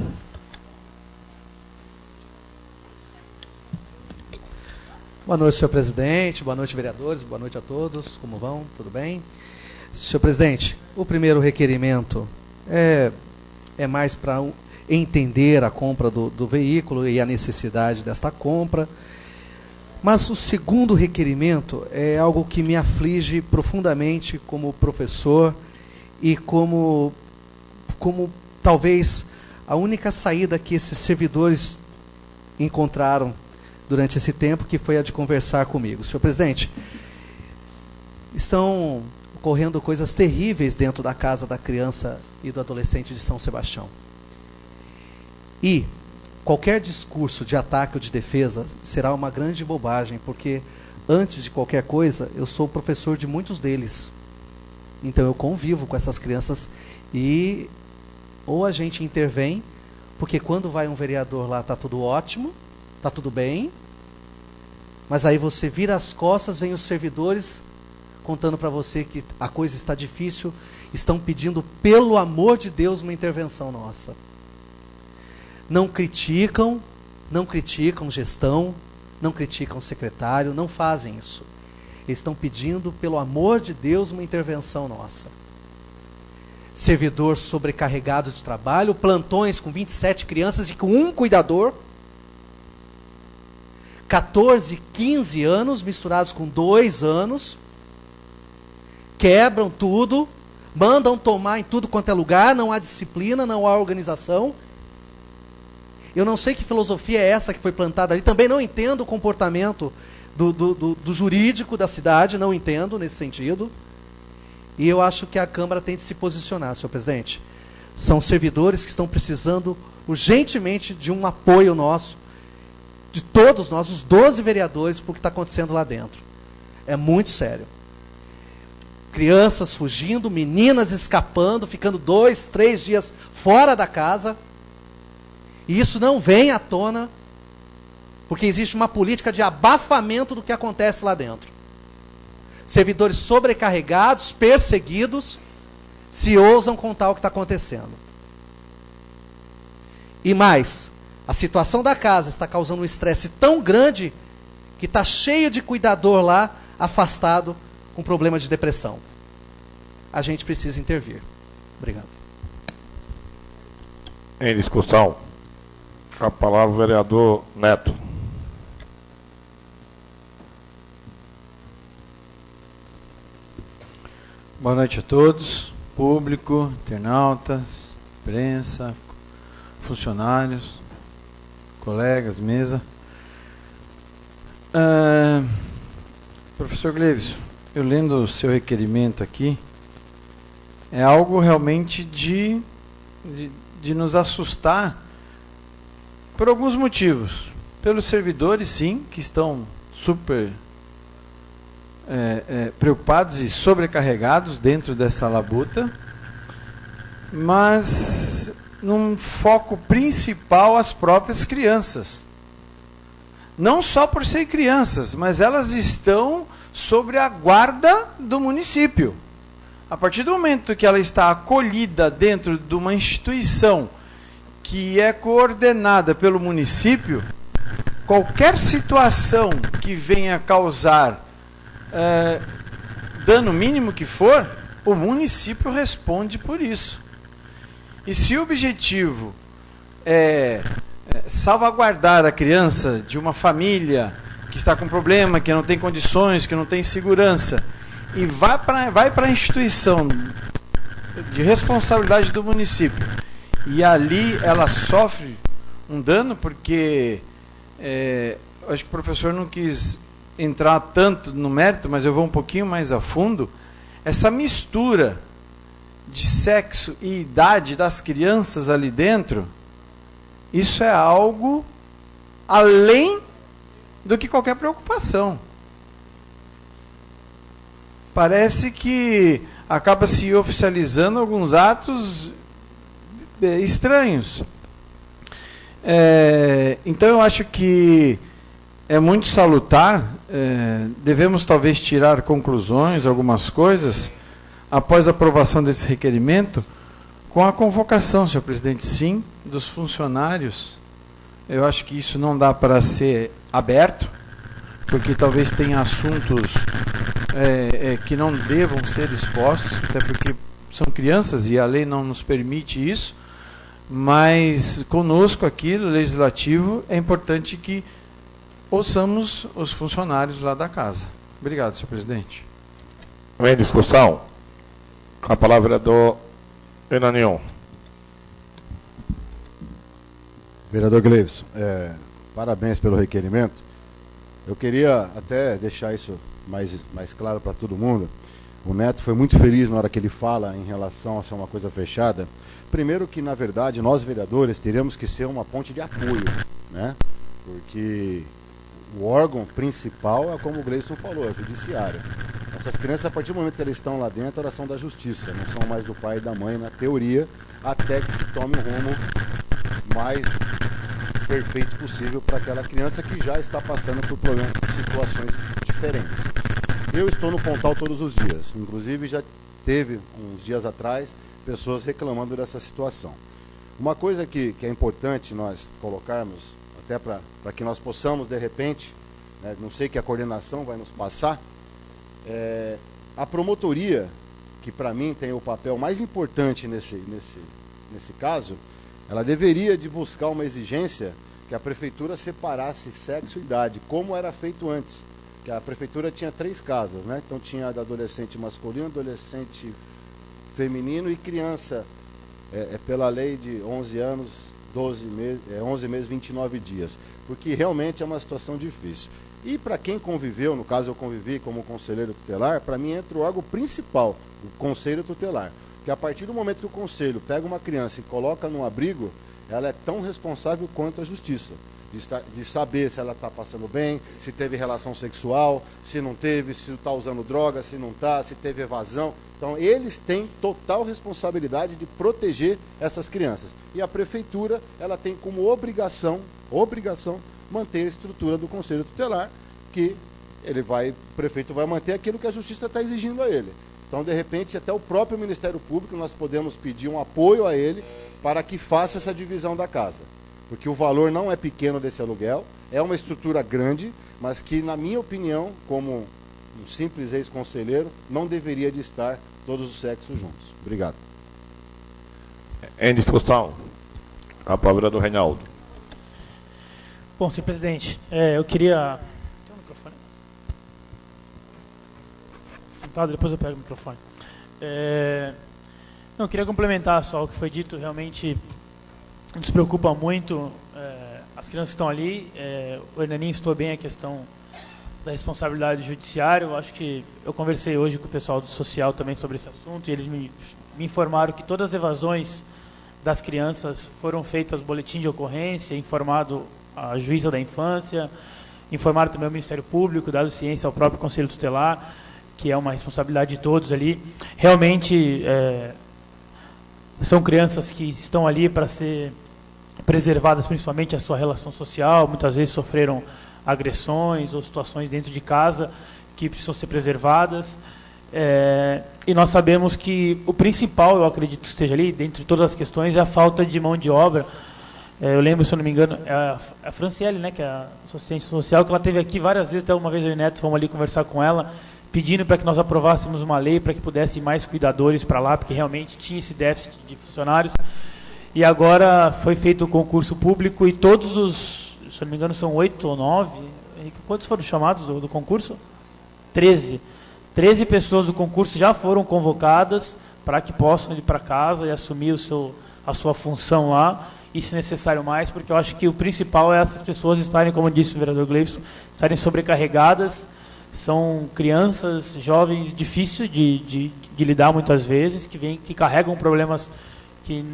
Boa noite, senhor presidente. Boa noite, vereadores. Boa noite a todos. Como vão? Tudo bem? Senhor presidente, o primeiro requerimento é mais para entender a compra do veículo e a necessidade desta compra. Mas o segundo requerimento é algo que me aflige profundamente como professor e como talvez a única saída que esses servidores encontraram durante esse tempo, que foi a de conversar comigo. Senhor presidente, estão ocorrendo coisas terríveis dentro da Casa da Criança e do Adolescente de São Sebastião. E qualquer discurso de ataque ou de defesa será uma grande bobagem, porque antes de qualquer coisa, eu sou professor de muitos deles. Então eu convivo com essas crianças e ou a gente intervém, porque quando vai um vereador lá está tudo ótimo, está tudo bem, mas aí você vira as costas, vem os servidores contando para você que a coisa está difícil, estão pedindo, pelo amor de Deus, uma intervenção nossa. Não criticam gestão, não criticam secretário, não fazem isso. Eles estão pedindo, pelo amor de Deus, uma intervenção nossa. Servidor sobrecarregado de trabalho, plantões com 27 crianças e com um cuidador, 14, 15 anos misturados com 2 anos, quebram tudo, mandam tomar em tudo quanto é lugar, não há disciplina, não há organização. Eu não sei que filosofia é essa que foi plantada ali, também não entendo o comportamento do jurídico da cidade, não entendo nesse sentido. E eu acho que a Câmara tem de se posicionar, senhor presidente. São servidores que estão precisando urgentemente de um apoio nosso, de todos nós, os 12 vereadores, por o que está acontecendo lá dentro. É muito sério. Crianças fugindo, meninas escapando, ficando 2, 3 dias fora da casa. E isso não vem à tona, porque existe uma política de abafamento do que acontece lá dentro. Servidores sobrecarregados, perseguidos, se ousam contar o que está acontecendo. E mais, a situação da casa está causando um estresse tão grande que está cheio de cuidador lá, afastado, com problema de depressão. A gente precisa intervir. Obrigado. Em discussão. A palavra o vereador Neto. Boa noite a todos, público, internautas, imprensa, funcionários, colegas, mesa. Professor Gleibson, eu lendo o seu requerimento aqui, é algo realmente de nos assustar por alguns motivos. Pelos servidores, sim, que estão super preocupados e sobrecarregados dentro dessa labuta, mas num foco principal as próprias crianças. Não só por serem crianças, mas elas estão sobre a guarda do município. A partir do momento que ela está acolhida dentro de uma instituição que é coordenada pelo município, qualquer situação que venha causar dano mínimo que for, o município responde por isso. E se o objetivo é salvaguardar a criança de uma família que está com problema, que não tem condições, que não tem segurança, e vai para a instituição de responsabilidade do município, e ali ela sofre um dano, porque acho que o professor não quis entrar tanto no mérito, mas eu vou um pouquinho mais a fundo. Essa mistura de sexo e idade das crianças ali dentro, isso é algo além do que qualquer preocupação. Parece que acaba se oficializando alguns atos estranhos. Então eu acho que é muito salutar, devemos talvez tirar conclusões, algumas coisas, após a aprovação desse requerimento, com a convocação, senhor presidente, sim, dos funcionários. Eu acho que isso não dá para ser aberto, porque talvez tenha assuntos que não devam ser expostos, até porque são crianças e a lei não nos permite isso, mas conosco aqui, no Legislativo, é importante que ouçamos os funcionários lá da casa. Obrigado, senhor presidente. Em discussão, a palavra é do Enanion. Vereador Gleivson, parabéns pelo requerimento. Eu queria até deixar isso mais claro para todo mundo. O Neto foi muito feliz na hora que ele fala em relação a ser uma coisa fechada. Primeiro que, na verdade, nós vereadores teremos que ser uma ponte de apoio, né? Porque o órgão principal é, como o Gleivson falou, é o judiciário. Essas crianças, a partir do momento que elas estão lá dentro, elas são da justiça, não são mais do pai e da mãe, na teoria, até que se tome um rumo mais perfeito possível para aquela criança que já está passando por problemas, situações diferentes. Eu estou no Pontal todos os dias, inclusive já teve, uns dias atrás, pessoas reclamando dessa situação. Uma coisa que é importante nós colocarmos, até para que nós possamos, de repente, né, não sei que a coordenação vai nos passar, a promotoria, que para mim tem o papel mais importante nesse caso, ela deveria de buscar uma exigência que a prefeitura separasse sexo e idade, como era feito antes. Que a prefeitura tinha 3 casas, né? Então tinha adolescente masculino, adolescente feminino e criança, pela lei de 11 anos, 11 meses, 29 dias. Porque realmente é uma situação difícil. E para quem conviveu, no caso eu convivi como conselheiro tutelar, para mim entra o órgão principal, o conselho tutelar. Que a partir do momento que o conselho pega uma criança e coloca num abrigo, ela é tão responsável quanto a justiça. De saber se ela está passando bem, se teve relação sexual, se não teve, se está usando droga, se não está, se teve evasão. Então, eles têm total responsabilidade de proteger essas crianças. E a prefeitura, ela tem como obrigação, manter a estrutura do conselho tutelar, que o prefeito vai manter aquilo que a justiça está exigindo a ele. Então, de repente, até o próprio Ministério Público, nós podemos pedir um apoio a ele para que faça essa divisão da casa. Porque o valor não é pequeno desse aluguel, é uma estrutura grande, mas que, na minha opinião, como um simples ex-conselheiro, não deveria de estar todos os sexos juntos. Obrigado. Em discussão, a palavra é do Reinaldo. Bom, senhor presidente, eu queria... Tem um microfone? Sentado, depois eu pego o microfone. Não, eu queria complementar só o que foi dito. Realmente nos preocupa muito as crianças que estão ali. O Hernaninho citou bem a questão da responsabilidade judiciária. Eu acho que eu conversei hoje com o pessoal do social também sobre esse assunto, e eles me informaram que todas as evasões das crianças foram feitas boletim de ocorrência, informado a juíza da infância, informaram também o Ministério Público, dado ciência ao próprio Conselho Tutelar, que é uma responsabilidade de todos ali. Realmente são crianças que estão ali para ser preservadas, principalmente a sua relação social, muitas vezes sofreram agressões ou situações dentro de casa que precisam ser preservadas. E nós sabemos que o principal, eu acredito que esteja ali, dentre todas as questões, é a falta de mão de obra. Eu lembro, se eu não me engano, a Franciele, né, que é a assistente social, que ela esteve aqui várias vezes, até uma vez eu e o Neto fomos ali conversar com ela, pedindo para que nós aprovássemos uma lei para que pudessem mais cuidadores para lá, porque realmente tinha esse déficit de funcionários. E agora foi feito o concurso público e todos os, se não me engano, são 8 ou 9. Quantos foram chamados do concurso? 13. 13 pessoas do concurso já foram convocadas para que possam ir para casa e assumir a sua função lá, e se necessário mais, porque eu acho que o principal é essas pessoas estarem, como disse o vereador Gleison, estarem sobrecarregadas. São crianças, jovens, difíceis de lidar muitas vezes, que carregam problemas que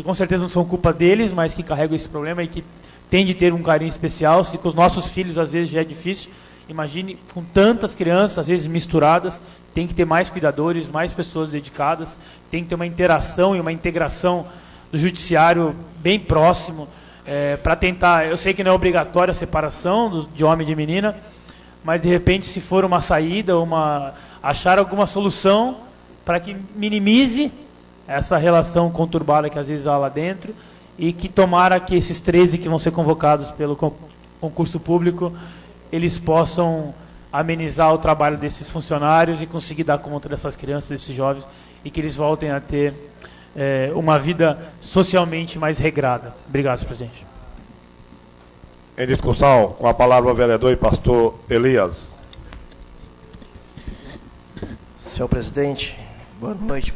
com certeza não são culpa deles, mas que carregam esse problema e que tem de ter um carinho especial. Se com os nossos filhos às vezes já é difícil, imagine com tantas crianças, às vezes misturadas. Tem que ter mais cuidadores, mais pessoas dedicadas, tem que ter uma interação e uma integração do judiciário bem próximo, para tentar, eu sei que não é obrigatória a separação de homem e de menina, mas de repente, se for uma saída, achar alguma solução para que minimize essa relação conturbada que às vezes há lá dentro, e que tomara que esses 13 que vão ser convocados pelo concurso público, eles possam amenizar o trabalho desses funcionários e conseguir dar conta dessas crianças, desses jovens, e que eles voltem a ter uma vida socialmente mais regrada. Obrigado, senhor presidente. Em discussão, com a palavra o vereador e pastor Elias. Senhor presidente, boa noite,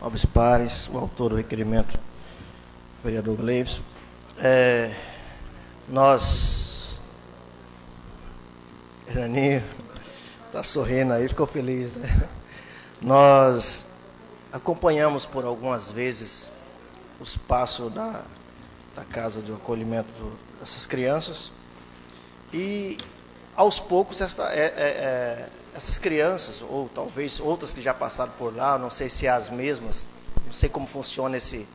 nobres pares, o autor do requerimento, o vereador Gleison. Heraninho está sorrindo aí, ficou feliz, né? Nós acompanhamos por algumas vezes os passos da casa de acolhimento dessas crianças, e aos poucos essas crianças, ou talvez outras que já passaram por lá, não sei se é as mesmas, não sei como funciona se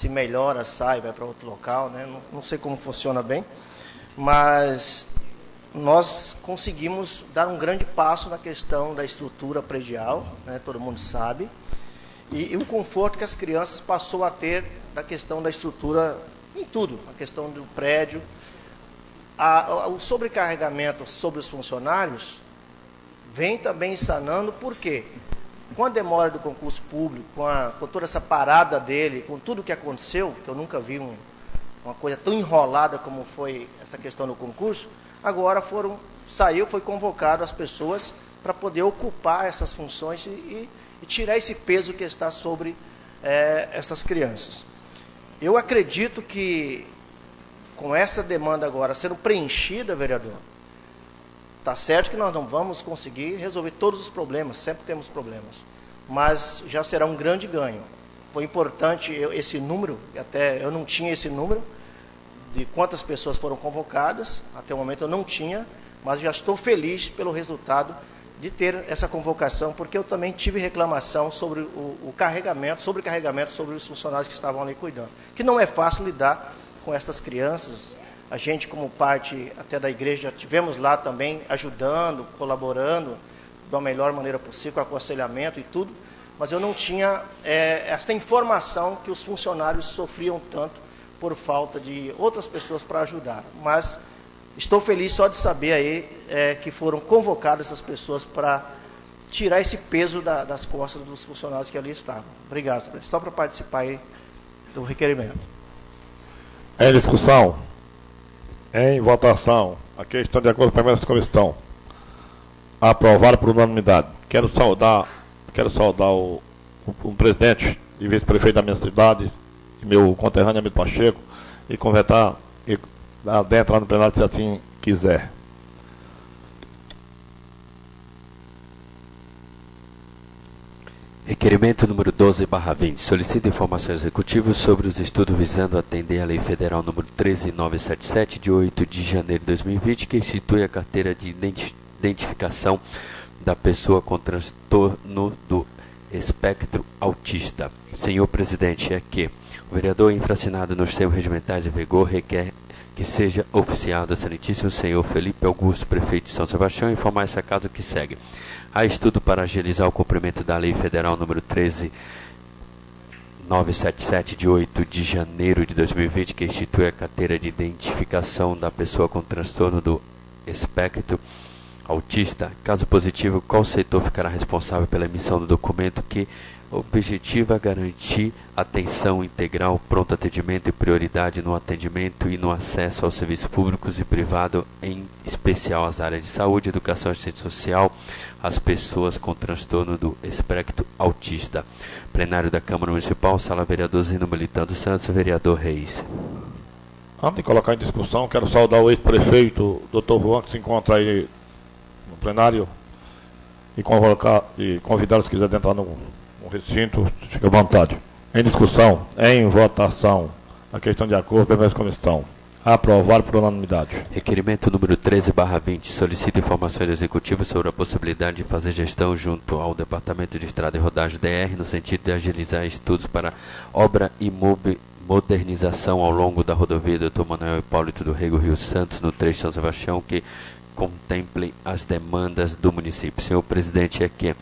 melhora, sai, vai para outro local, né? Não sei como funciona bem, mas nós conseguimos dar um grande passo na questão da estrutura predial, né? Todo mundo sabe, e o conforto que as crianças passou a ter da questão da estrutura em tudo, a questão do prédio, o sobrecarregamento sobre os funcionários vem também sanando, porque com a demora do concurso público, com toda essa parada dele, com tudo que aconteceu, que eu nunca vi uma coisa tão enrolada como foi essa questão do concurso, agora foi convocado as pessoas para poder ocupar essas funções e tirar esse peso que está sobre essas crianças. Eu acredito que com essa demanda agora sendo preenchida, vereador, está certo que nós não vamos conseguir resolver todos os problemas, sempre temos problemas, mas já será um grande ganho. Foi importante esse número, até eu não tinha esse número, de quantas pessoas foram convocadas, até o momento eu não tinha, mas já estou feliz pelo resultado de ter essa convocação, porque eu também tive reclamação sobre o sobrecarregamento sobre os funcionários que estavam ali cuidando, que não é fácil lidar com essas crianças. A gente, como parte até da igreja, já tivemos lá também ajudando, colaborando da melhor maneira possível, com aconselhamento e tudo, mas eu não tinha essa informação que os funcionários sofriam tanto por falta de outras pessoas para ajudar. Mas estou feliz só de saber aí que foram convocadas essas pessoas para tirar esse peso das costas dos funcionários que ali estavam. Obrigado, presidente. Só para participar aí do requerimento. Em discussão, em votação, a questão de acordo com a primeira comissão, aprovada por unanimidade. Quero saudar o presidente e vice-prefeito da minha cidade, meu conterrâneo Hamilton Pacheco, e conversar e adentrar no plenário se assim quiser. Requerimento número 12/20. Solicita informações executivas sobre os estudos visando atender a Lei Federal número 13977, de 8 de janeiro de 2020, que institui a carteira de identificação da pessoa com transtorno do espectro autista. Senhor presidente, é que o vereador infracionado nos termos regimentais em vigor requer que seja oficial da Sanitíssimo Senhor Felipe Augusto, prefeito de São Sebastião, informar essa casa que segue. Há estudo para agilizar o cumprimento da Lei Federal número 13977, de 8 de janeiro de 2020, que institui a carteira de identificação da pessoa com transtorno do espectro autista? Caso positivo, qual setor ficará responsável pela emissão do documento que objetiva garantir atenção integral, pronto atendimento e prioridade no atendimento e no acesso aos serviços públicos e privados, em especial às áreas de saúde, educação e assistência social, às pessoas com transtorno do espectro autista. Plenário da Câmara Municipal, Sala Vereador Zino Militando Santos, vereador Reis. Antes de colocar em discussão, quero saudar o ex-prefeito, Dr. Juan, que se encontra aí no plenário, e convidá-los, se quiser entrar no recinto, fique à vontade. Em discussão, em votação, a questão de acordo, permanece como estão. Aprovado por unanimidade. Requerimento número 13/20. Solicita informações executivas sobre a possibilidade de fazer gestão junto ao Departamento de Estrada e Rodagem DR, no sentido de agilizar estudos para obra e modernização ao longo da rodovia Dr. Manuel Hipólito do Rego Rio Santos, no trecho São Sebastião, que contemple as demandas do município. Senhor presidente, aqui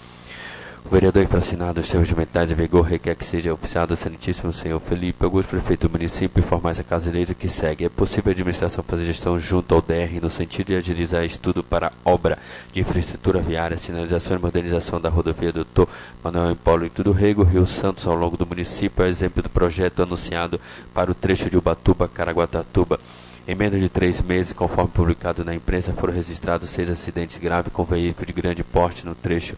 o vereador infracinado dos seus regimentais em vigor requer que seja oficiado ao excelentíssimo senhor Felipe Augusto, prefeito do município, informar essa casa de leis que segue. É possível a administração fazer gestão junto ao DR no sentido de agilizar estudo para obra de infraestrutura viária, sinalização e modernização da rodovia Dr. Manuel Hipólito do Rego Rio Santos ao longo do município, a exemplo do projeto anunciado para o trecho de Ubatuba, Caraguatatuba. Em menos de 3 meses, conforme publicado na imprensa, foram registrados 6 acidentes graves com veículo de grande porte no trecho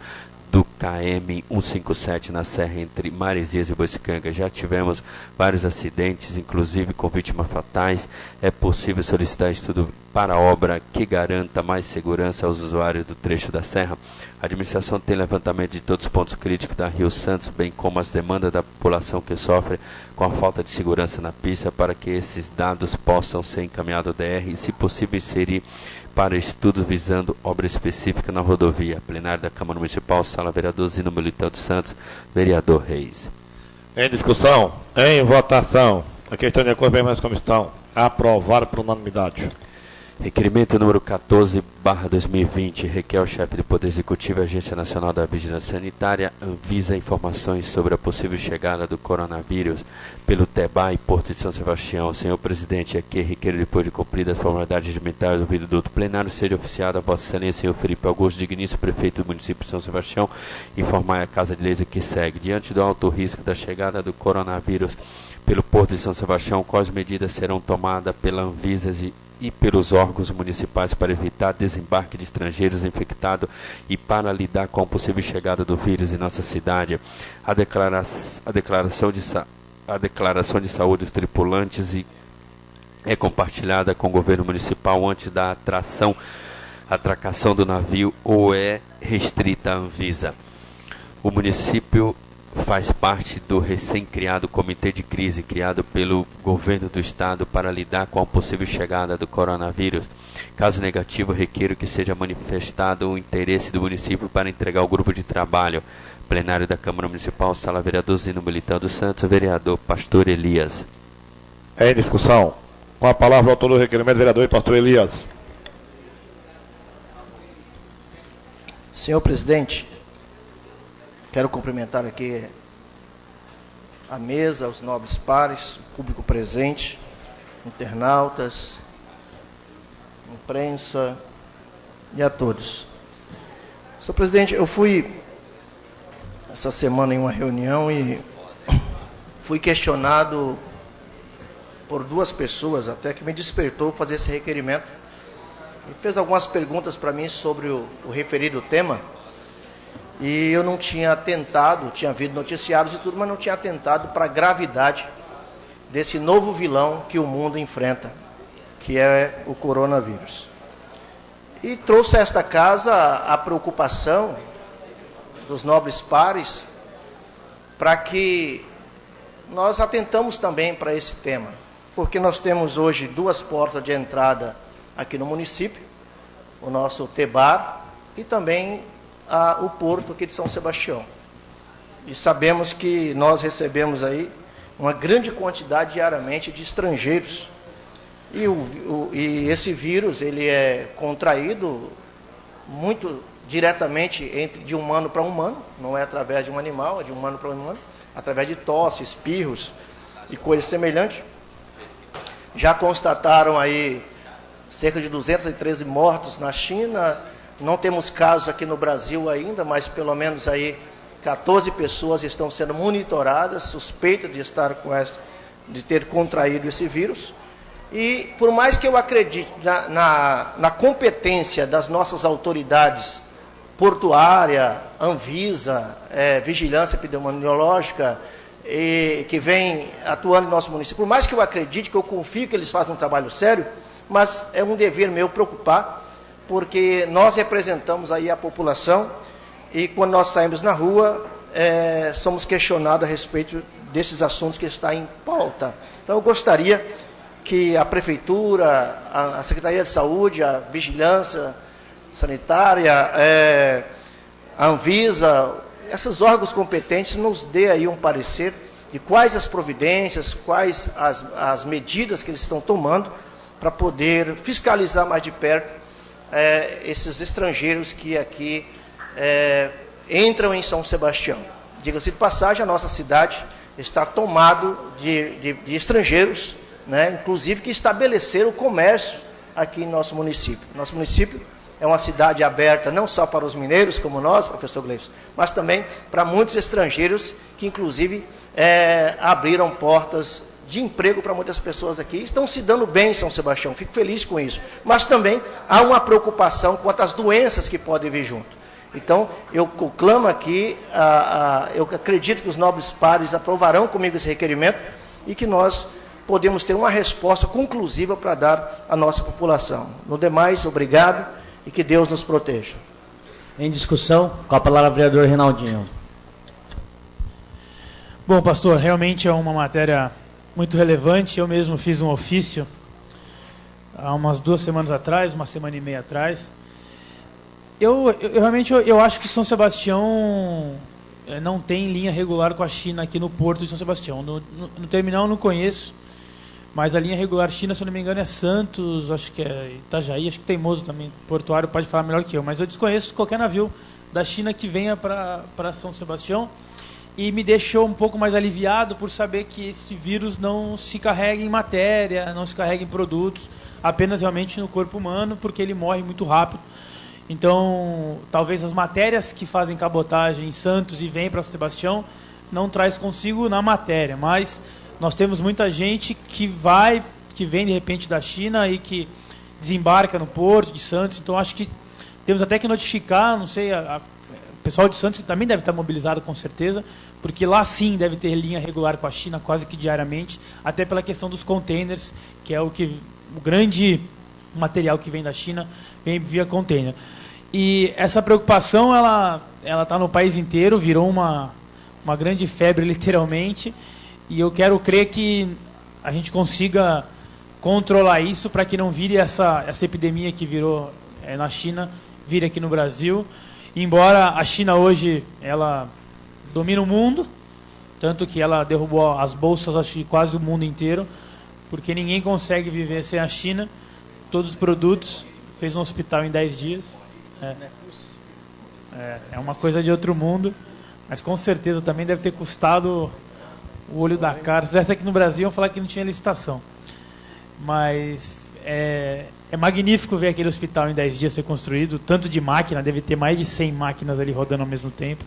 do KM 157 na serra entre Maresias e Boicanga. Já tivemos vários acidentes, inclusive com vítimas fatais. É possível solicitar estudo para a obra que garanta mais segurança aos usuários do trecho da serra. A administração tem levantamento de todos os pontos críticos da Rio Santos, bem como as demandas da população que sofre com a falta de segurança na pista, para que esses dados possam ser encaminhados ao DR e, se possível, inserir para estudos visando obra específica na rodovia. Plenário da Câmara Municipal, Sala Vereador Zino Militante Santos, vereador Reis. Em discussão, em votação, a questão de acordo permanece como estão. Aprovado por unanimidade. Requerimento número 14/2020, requer ao chefe do Poder Executivo e Agência Nacional da Vigilância Sanitária, Anvisa, informações sobre a possível chegada do coronavírus pelo TEBA e Porto de São Sebastião. Senhor presidente, aqui requer, depois de cumpridas as formalidades regimentares do ouvido do plenário, seja oficiado a Vossa Excelência, senhor Felipe Augusto, digníssimo prefeito do município de São Sebastião, informar a Casa de Leis o que segue. Diante do alto risco da chegada do coronavírus pelo Porto de São Sebastião, quais medidas serão tomadas pela Anvisa e pelos órgãos municipais para evitar desembarque de estrangeiros infectados e para lidar com a possível chegada do vírus em nossa cidade? A declaração de saúde dos tripulantes é compartilhada com o governo municipal antes da atracação do navio ou é restrita à Anvisa? O município faz parte do recém-criado Comitê de Crise, criado pelo governo do estado para lidar com a possível chegada do coronavírus. Caso negativo, requer que seja manifestado o interesse do município para entregar o grupo de trabalho. Plenário da Câmara Municipal, Sala Vereador Zino Militando Santos, vereador Pastor Elias. Em discussão, com a palavra o autor do requerimento, vereador e Pastor Elias. Senhor presidente, quero cumprimentar aqui a mesa, os nobres pares, o público presente, internautas, imprensa e a todos. Senhor presidente, eu fui essa semana em uma reunião e fui questionado por 2 pessoas até que me despertou fazer esse requerimento e fez algumas perguntas para mim sobre o referido tema. E eu não tinha atentado, tinha havido noticiários e tudo, mas não tinha atentado para a gravidade desse novo vilão que o mundo enfrenta, que é o coronavírus. E trouxe a esta casa a preocupação dos nobres pares para que nós atentamos também para esse tema, porque nós temos hoje 2 portas de entrada aqui no município, o nosso TEBAR e também o Porto aqui de São Sebastião. E sabemos que nós recebemos aí uma grande quantidade diariamente de estrangeiros. E esse vírus, ele é contraído muito diretamente de humano para humano, não é através de um animal, é de humano para humano, através de tosse, espirros e coisas semelhantes. Já constataram aí cerca de 213 mortos na China, Não temos casos aqui no Brasil ainda, mas pelo menos aí 14 pessoas estão sendo monitoradas, suspeitas de ter contraído esse vírus. E por mais que eu acredite na competência das nossas autoridades portuária, Anvisa, Vigilância Epidemiológica, que vem atuando no nosso município, por mais que eu acredite, que eu confio que eles fazem um trabalho sério, mas é um dever meu preocupar, porque nós representamos aí a população e quando nós saímos na rua, somos questionados a respeito desses assuntos que estão em pauta. Então eu gostaria que a Prefeitura, a Secretaria de Saúde, a Vigilância Sanitária, a Anvisa, esses órgãos competentes nos dê aí um parecer de quais as providências, quais as medidas que eles estão tomando para poder fiscalizar mais de perto esses estrangeiros que aqui entram em São Sebastião. Diga-se de passagem, a nossa cidade está tomado de estrangeiros, né, inclusive que estabeleceram o comércio aqui em nosso município. Nosso município é uma cidade aberta não só para os mineiros, como nós, professor Gleison, mas também para muitos estrangeiros que, inclusive, abriram portas de emprego para muitas pessoas aqui. Estão se dando bem em São Sebastião, fico feliz com isso. Mas também há uma preocupação quanto às doenças que podem vir junto. Então, eu clamo aqui, eu acredito que os nobres pares aprovarão comigo esse requerimento e que nós podemos ter uma resposta conclusiva para dar à nossa população. No demais, obrigado e que Deus nos proteja. Em discussão, com a palavra o vereador Reinaldinho. Bom, pastor, realmente é uma matéria muito relevante. Eu mesmo fiz um ofício há umas 2 semanas atrás, 1 semana e meia atrás. Eu realmente acho que São Sebastião não tem linha regular com a China aqui no porto de São Sebastião. No terminal eu não conheço, mas a linha regular China, se eu não me engano, é Santos, acho que é Itajaí, acho que Teimoso também, portuário, pode falar melhor que eu, mas eu desconheço qualquer navio da China que venha para São Sebastião, e me deixou um pouco mais aliviado por saber que esse vírus não se carrega em matéria, não se carrega em produtos, apenas realmente no corpo humano, porque ele morre muito rápido. Então, talvez as matérias que fazem cabotagem em Santos e vêm para São Sebastião não traz consigo na matéria, mas nós temos muita gente que vem de repente da China e que desembarca no porto de Santos. Então, acho que temos até que notificar, não sei, o pessoal de Santos também deve estar mobilizado com certeza, porque lá sim deve ter linha regular com a China quase que diariamente, até pela questão dos containers, que é o grande material que vem da China, vem via container. E essa preocupação, ela está no país inteiro, virou uma grande febre, literalmente, e eu quero crer que a gente consiga controlar isso para que não vire essa epidemia que virou na China, vire aqui no Brasil. Embora a China hoje, ela domina o mundo, tanto que ela derrubou as bolsas, acho que quase o mundo inteiro, porque ninguém consegue viver sem a China. Todos os produtos, fez um hospital em 10 dias. É uma coisa de outro mundo, mas com certeza também deve ter custado o olho da cara. Se tivesse aqui no Brasil, iam falar que não tinha licitação. Mas é magnífico ver aquele hospital em 10 dias ser construído, tanto de máquina, deve ter mais de 100 máquinas ali rodando ao mesmo tempo.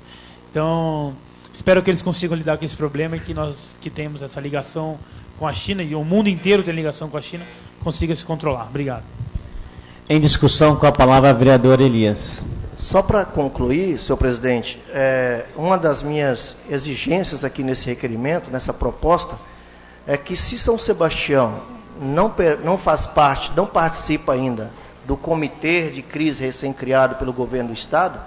Então, espero que eles consigam lidar com esse problema e que nós que temos essa ligação com a China, e o mundo inteiro tem ligação com a China, consiga se controlar. Obrigado. Em discussão, com a palavra o vereador Elias. Só para concluir, senhor presidente, uma das minhas exigências aqui nesse requerimento, nessa proposta, é que se São Sebastião não faz parte, não participa ainda do comitê de crise recém-criado pelo governo do Estado,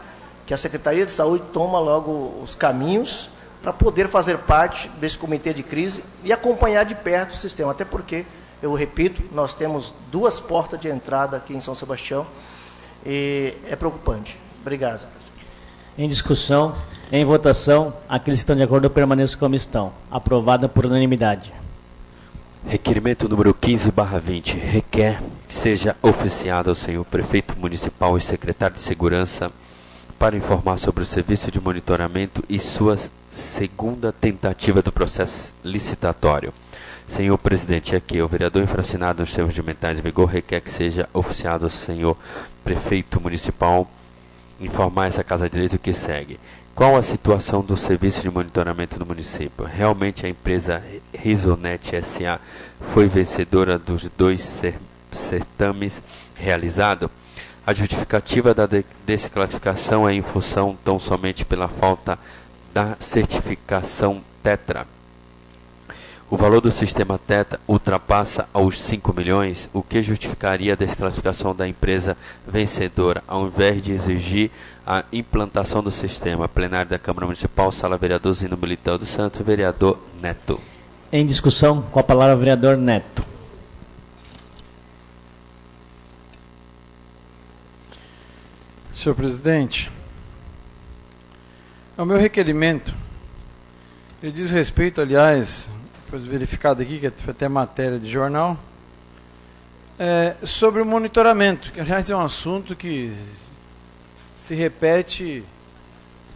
que a Secretaria de Saúde toma logo os caminhos para poder fazer parte desse comitê de crise e acompanhar de perto o sistema, até porque, eu repito, nós temos 2 portas de entrada aqui em São Sebastião e é preocupante. Obrigado. Em discussão, em votação, aqueles que estão de acordo permaneçam como estão. Aprovada por unanimidade. Requerimento número 15/20 requer que seja oficiado ao senhor prefeito municipal e secretário de segurança para informar sobre o serviço de monitoramento e sua segunda tentativa do processo licitatório. Senhor presidente, aqui o vereador infracionado nos termos regimentais em vigor requer que seja oficiado ao senhor prefeito municipal informar essa Casa de Leis o que segue. Qual a situação do serviço de monitoramento do município? Realmente a empresa Risonet S.A. foi vencedora dos 2 certames realizados? A justificativa da desclassificação é em função tão somente pela falta da certificação Tetra. O valor do sistema Tetra ultrapassa aos 5 milhões, o que justificaria a desclassificação da empresa vencedora, ao invés de exigir a implantação do sistema. Plenário da Câmara Municipal, Sala Vereador Zino Militão dos Santos, vereador Neto. Em discussão, com a palavra o vereador Neto. Senhor presidente, o meu requerimento, ele diz respeito, aliás, foi verificado aqui, que foi até matéria de jornal, sobre o monitoramento, que aliás é um assunto que se repete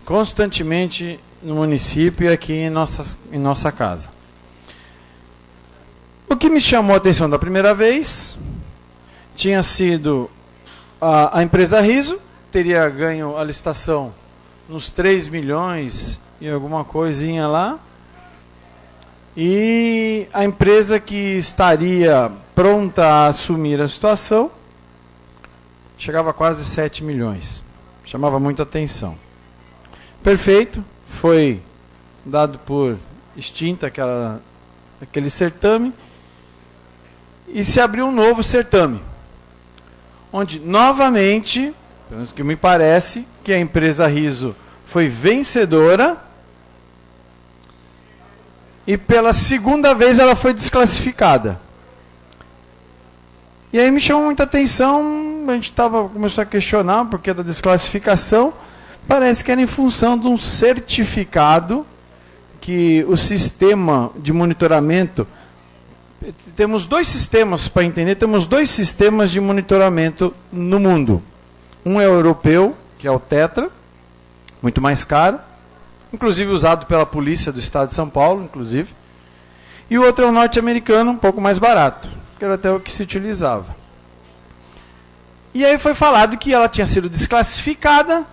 constantemente no município e aqui em nossa casa. O que me chamou a atenção da primeira vez tinha sido a empresa Riso, teria ganho a licitação nos 3 milhões e alguma coisinha lá, e a empresa que estaria pronta a assumir a situação chegava a quase 7 milhões. Chamava muita atenção. Perfeito, foi dado por extinta aquele certame e se abriu um novo certame, onde novamente, pelo menos que me parece, que a empresa Riso foi vencedora e pela segunda vez ela foi desclassificada. E aí me chamou muita atenção, a gente começou a questionar por que da desclassificação. Parece que era em função de um certificado que o sistema de monitoramento, temos 2 sistemas para entender, temos 2 sistemas de monitoramento no mundo. Um é o europeu, que é o Tetra, muito mais caro, inclusive usado pela polícia do estado de São Paulo, inclusive. E o outro é o norte-americano, um pouco mais barato, que era até o que se utilizava. E aí foi falado que ela tinha sido desclassificada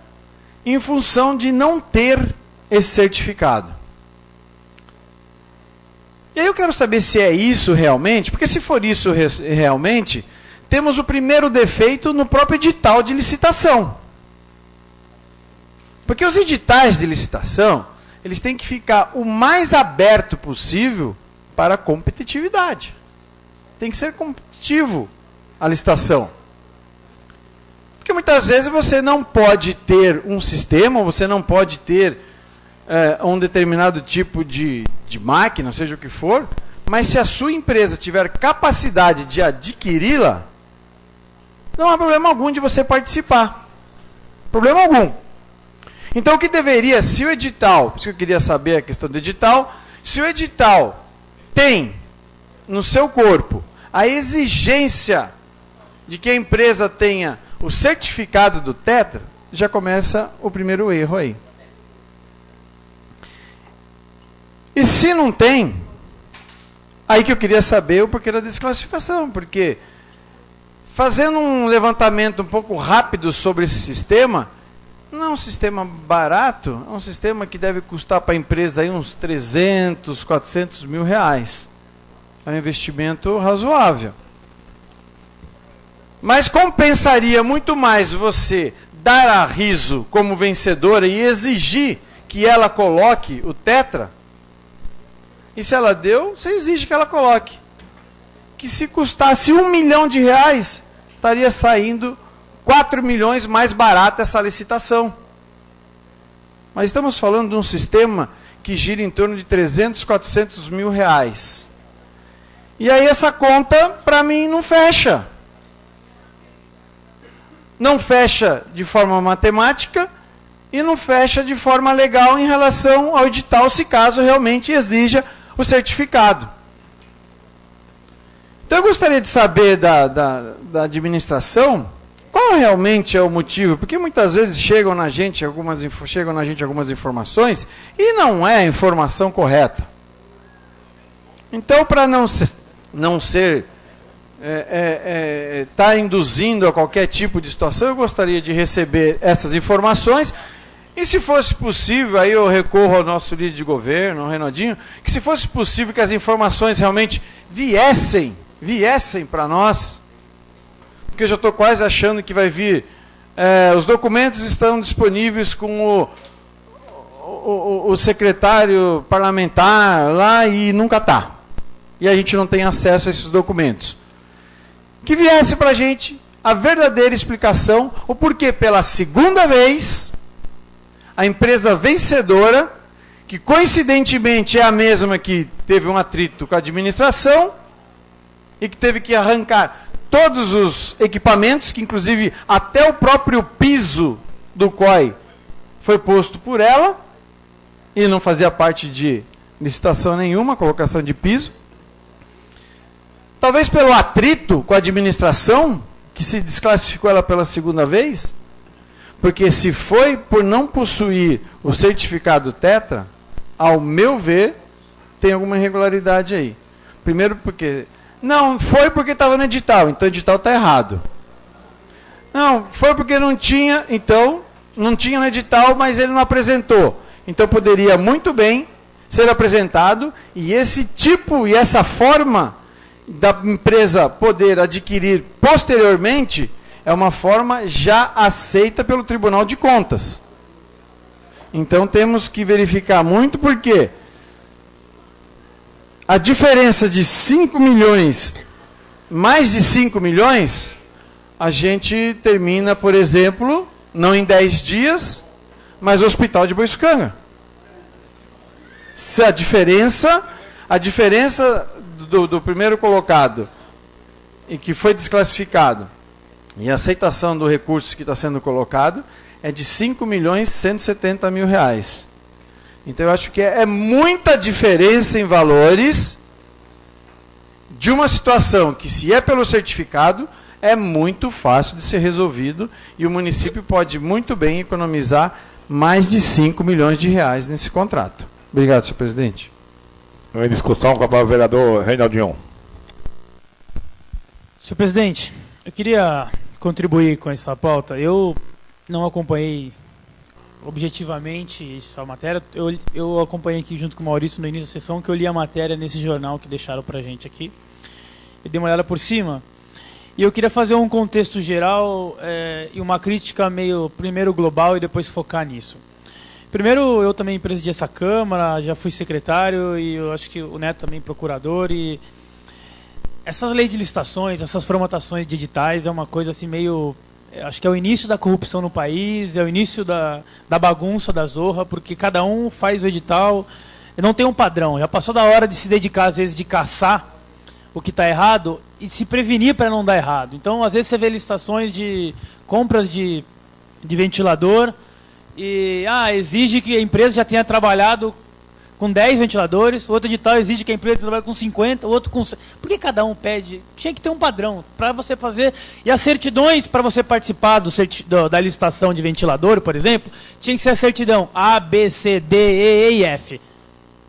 em função de não ter esse certificado. E aí eu quero saber se é isso realmente, porque se for isso realmente, temos o primeiro defeito no próprio edital de licitação. Porque os editais de licitação, eles têm que ficar o mais aberto possível para a competitividade. Tem que ser competitivo a licitação. Porque muitas vezes você não pode ter um sistema, você não pode ter um determinado tipo de máquina, seja o que for, mas se a sua empresa tiver capacidade de adquiri-la, não há problema algum de você participar. Problema algum. Então o que deveria, se o edital, por isso que eu queria saber a questão do edital, se o edital tem no seu corpo a exigência de que a empresa tenha o certificado do Tetra, já começa o primeiro erro aí. E se não tem, aí que eu queria saber o porquê da desclassificação, porque fazendo um levantamento um pouco rápido sobre esse sistema, não é um sistema barato, é um sistema que deve custar para a empresa aí uns 300, 400 mil reais. É um investimento razoável. Mas compensaria muito mais você dar a Riso como vencedora e exigir que ela coloque o Tetra. E se ela deu, você exige que ela coloque. Que se custasse R$1 milhão, estaria saindo 4 milhões mais barata essa licitação. Mas estamos falando de um sistema que gira em torno de 300, 400 mil reais. E aí essa conta, para mim, não fecha. Não fecha de forma matemática e não fecha de forma legal em relação ao edital, se caso realmente exija o certificado. Então eu gostaria de saber da administração qual realmente é o motivo, porque muitas vezes chegam na gente algumas informações e não é a informação correta. Então, para não ser tá induzindo a qualquer tipo de situação, eu gostaria de receber essas informações. E se fosse possível, aí eu recorro ao nosso líder de governo, ao Reinaldinho, que se fosse possível que as informações realmente viessem para nós, porque eu já estou quase achando que vai vir, os documentos estão disponíveis com o secretário parlamentar lá e nunca está. E a gente não tem acesso a esses documentos. Que viesse para a gente a verdadeira explicação, o porquê pela segunda vez, a empresa vencedora, que coincidentemente é a mesma que teve um atrito com a administração, e que teve que arrancar todos os equipamentos, que inclusive até o próprio piso do COI foi posto por ela, e não fazia parte de licitação nenhuma, colocação de piso. Talvez pelo atrito com a administração, que se desclassificou ela pela segunda vez, porque se foi por não possuir o certificado Tetra, ao meu ver, tem alguma irregularidade aí. Primeiro porque... Não, foi porque estava no edital, então o edital está errado. Não, foi porque não tinha, então, não tinha no edital, mas ele não apresentou. Então poderia muito bem ser apresentado, e esse tipo e essa forma da empresa poder adquirir posteriormente é uma forma já aceita pelo Tribunal de Contas. Então temos que verificar muito, porque a diferença de 5 milhões, mais de 5 milhões, a gente termina, por exemplo, não em 10 dias, mas o Hospital de Boiçucanga. Se a diferença do primeiro colocado, e que foi desclassificado, e a aceitação do recurso que está sendo colocado, é de 5 milhões e 170 mil reais. Então eu acho que é muita diferença em valores de uma situação que, se é pelo certificado, é muito fácil de ser resolvido, e o município pode muito bem economizar mais de 5 milhões de reais nesse contrato. Obrigado, senhor presidente. Em discussão com o vereador Reinaldinho. Senhor presidente, eu queria contribuir com essa pauta. Eu não acompanhei objetivamente essa matéria. Eu acompanhei aqui junto com o Maurício no início da sessão, que eu li a matéria nesse jornal que deixaram para a gente aqui. Eu dei uma olhada por cima. E eu queria fazer um contexto geral e uma crítica meio, primeiro global e depois focar nisso. Primeiro, eu também presidi essa Câmara, já fui secretário, e eu acho que o Neto também procurador, e essas leis de licitações, essas formatações de editais é uma coisa assim meio... Acho que é o início da corrupção no país, é o início da bagunça, da zorra, porque cada um faz o edital, não tem um padrão. Já passou da hora de se dedicar, às vezes, de caçar o que está errado e se prevenir para não dar errado. Então, às vezes, você vê licitações de compras de ventilador e exige que a empresa já tenha trabalhado com 10 ventiladores, outro edital exige que a empresa trabalhe com 50, outro com... Por que cada um pede? Tinha que ter um padrão para você fazer. E as certidões para você participar da licitação de ventilador, por exemplo, tinha que ser a certidão A, B, C, D, E e F.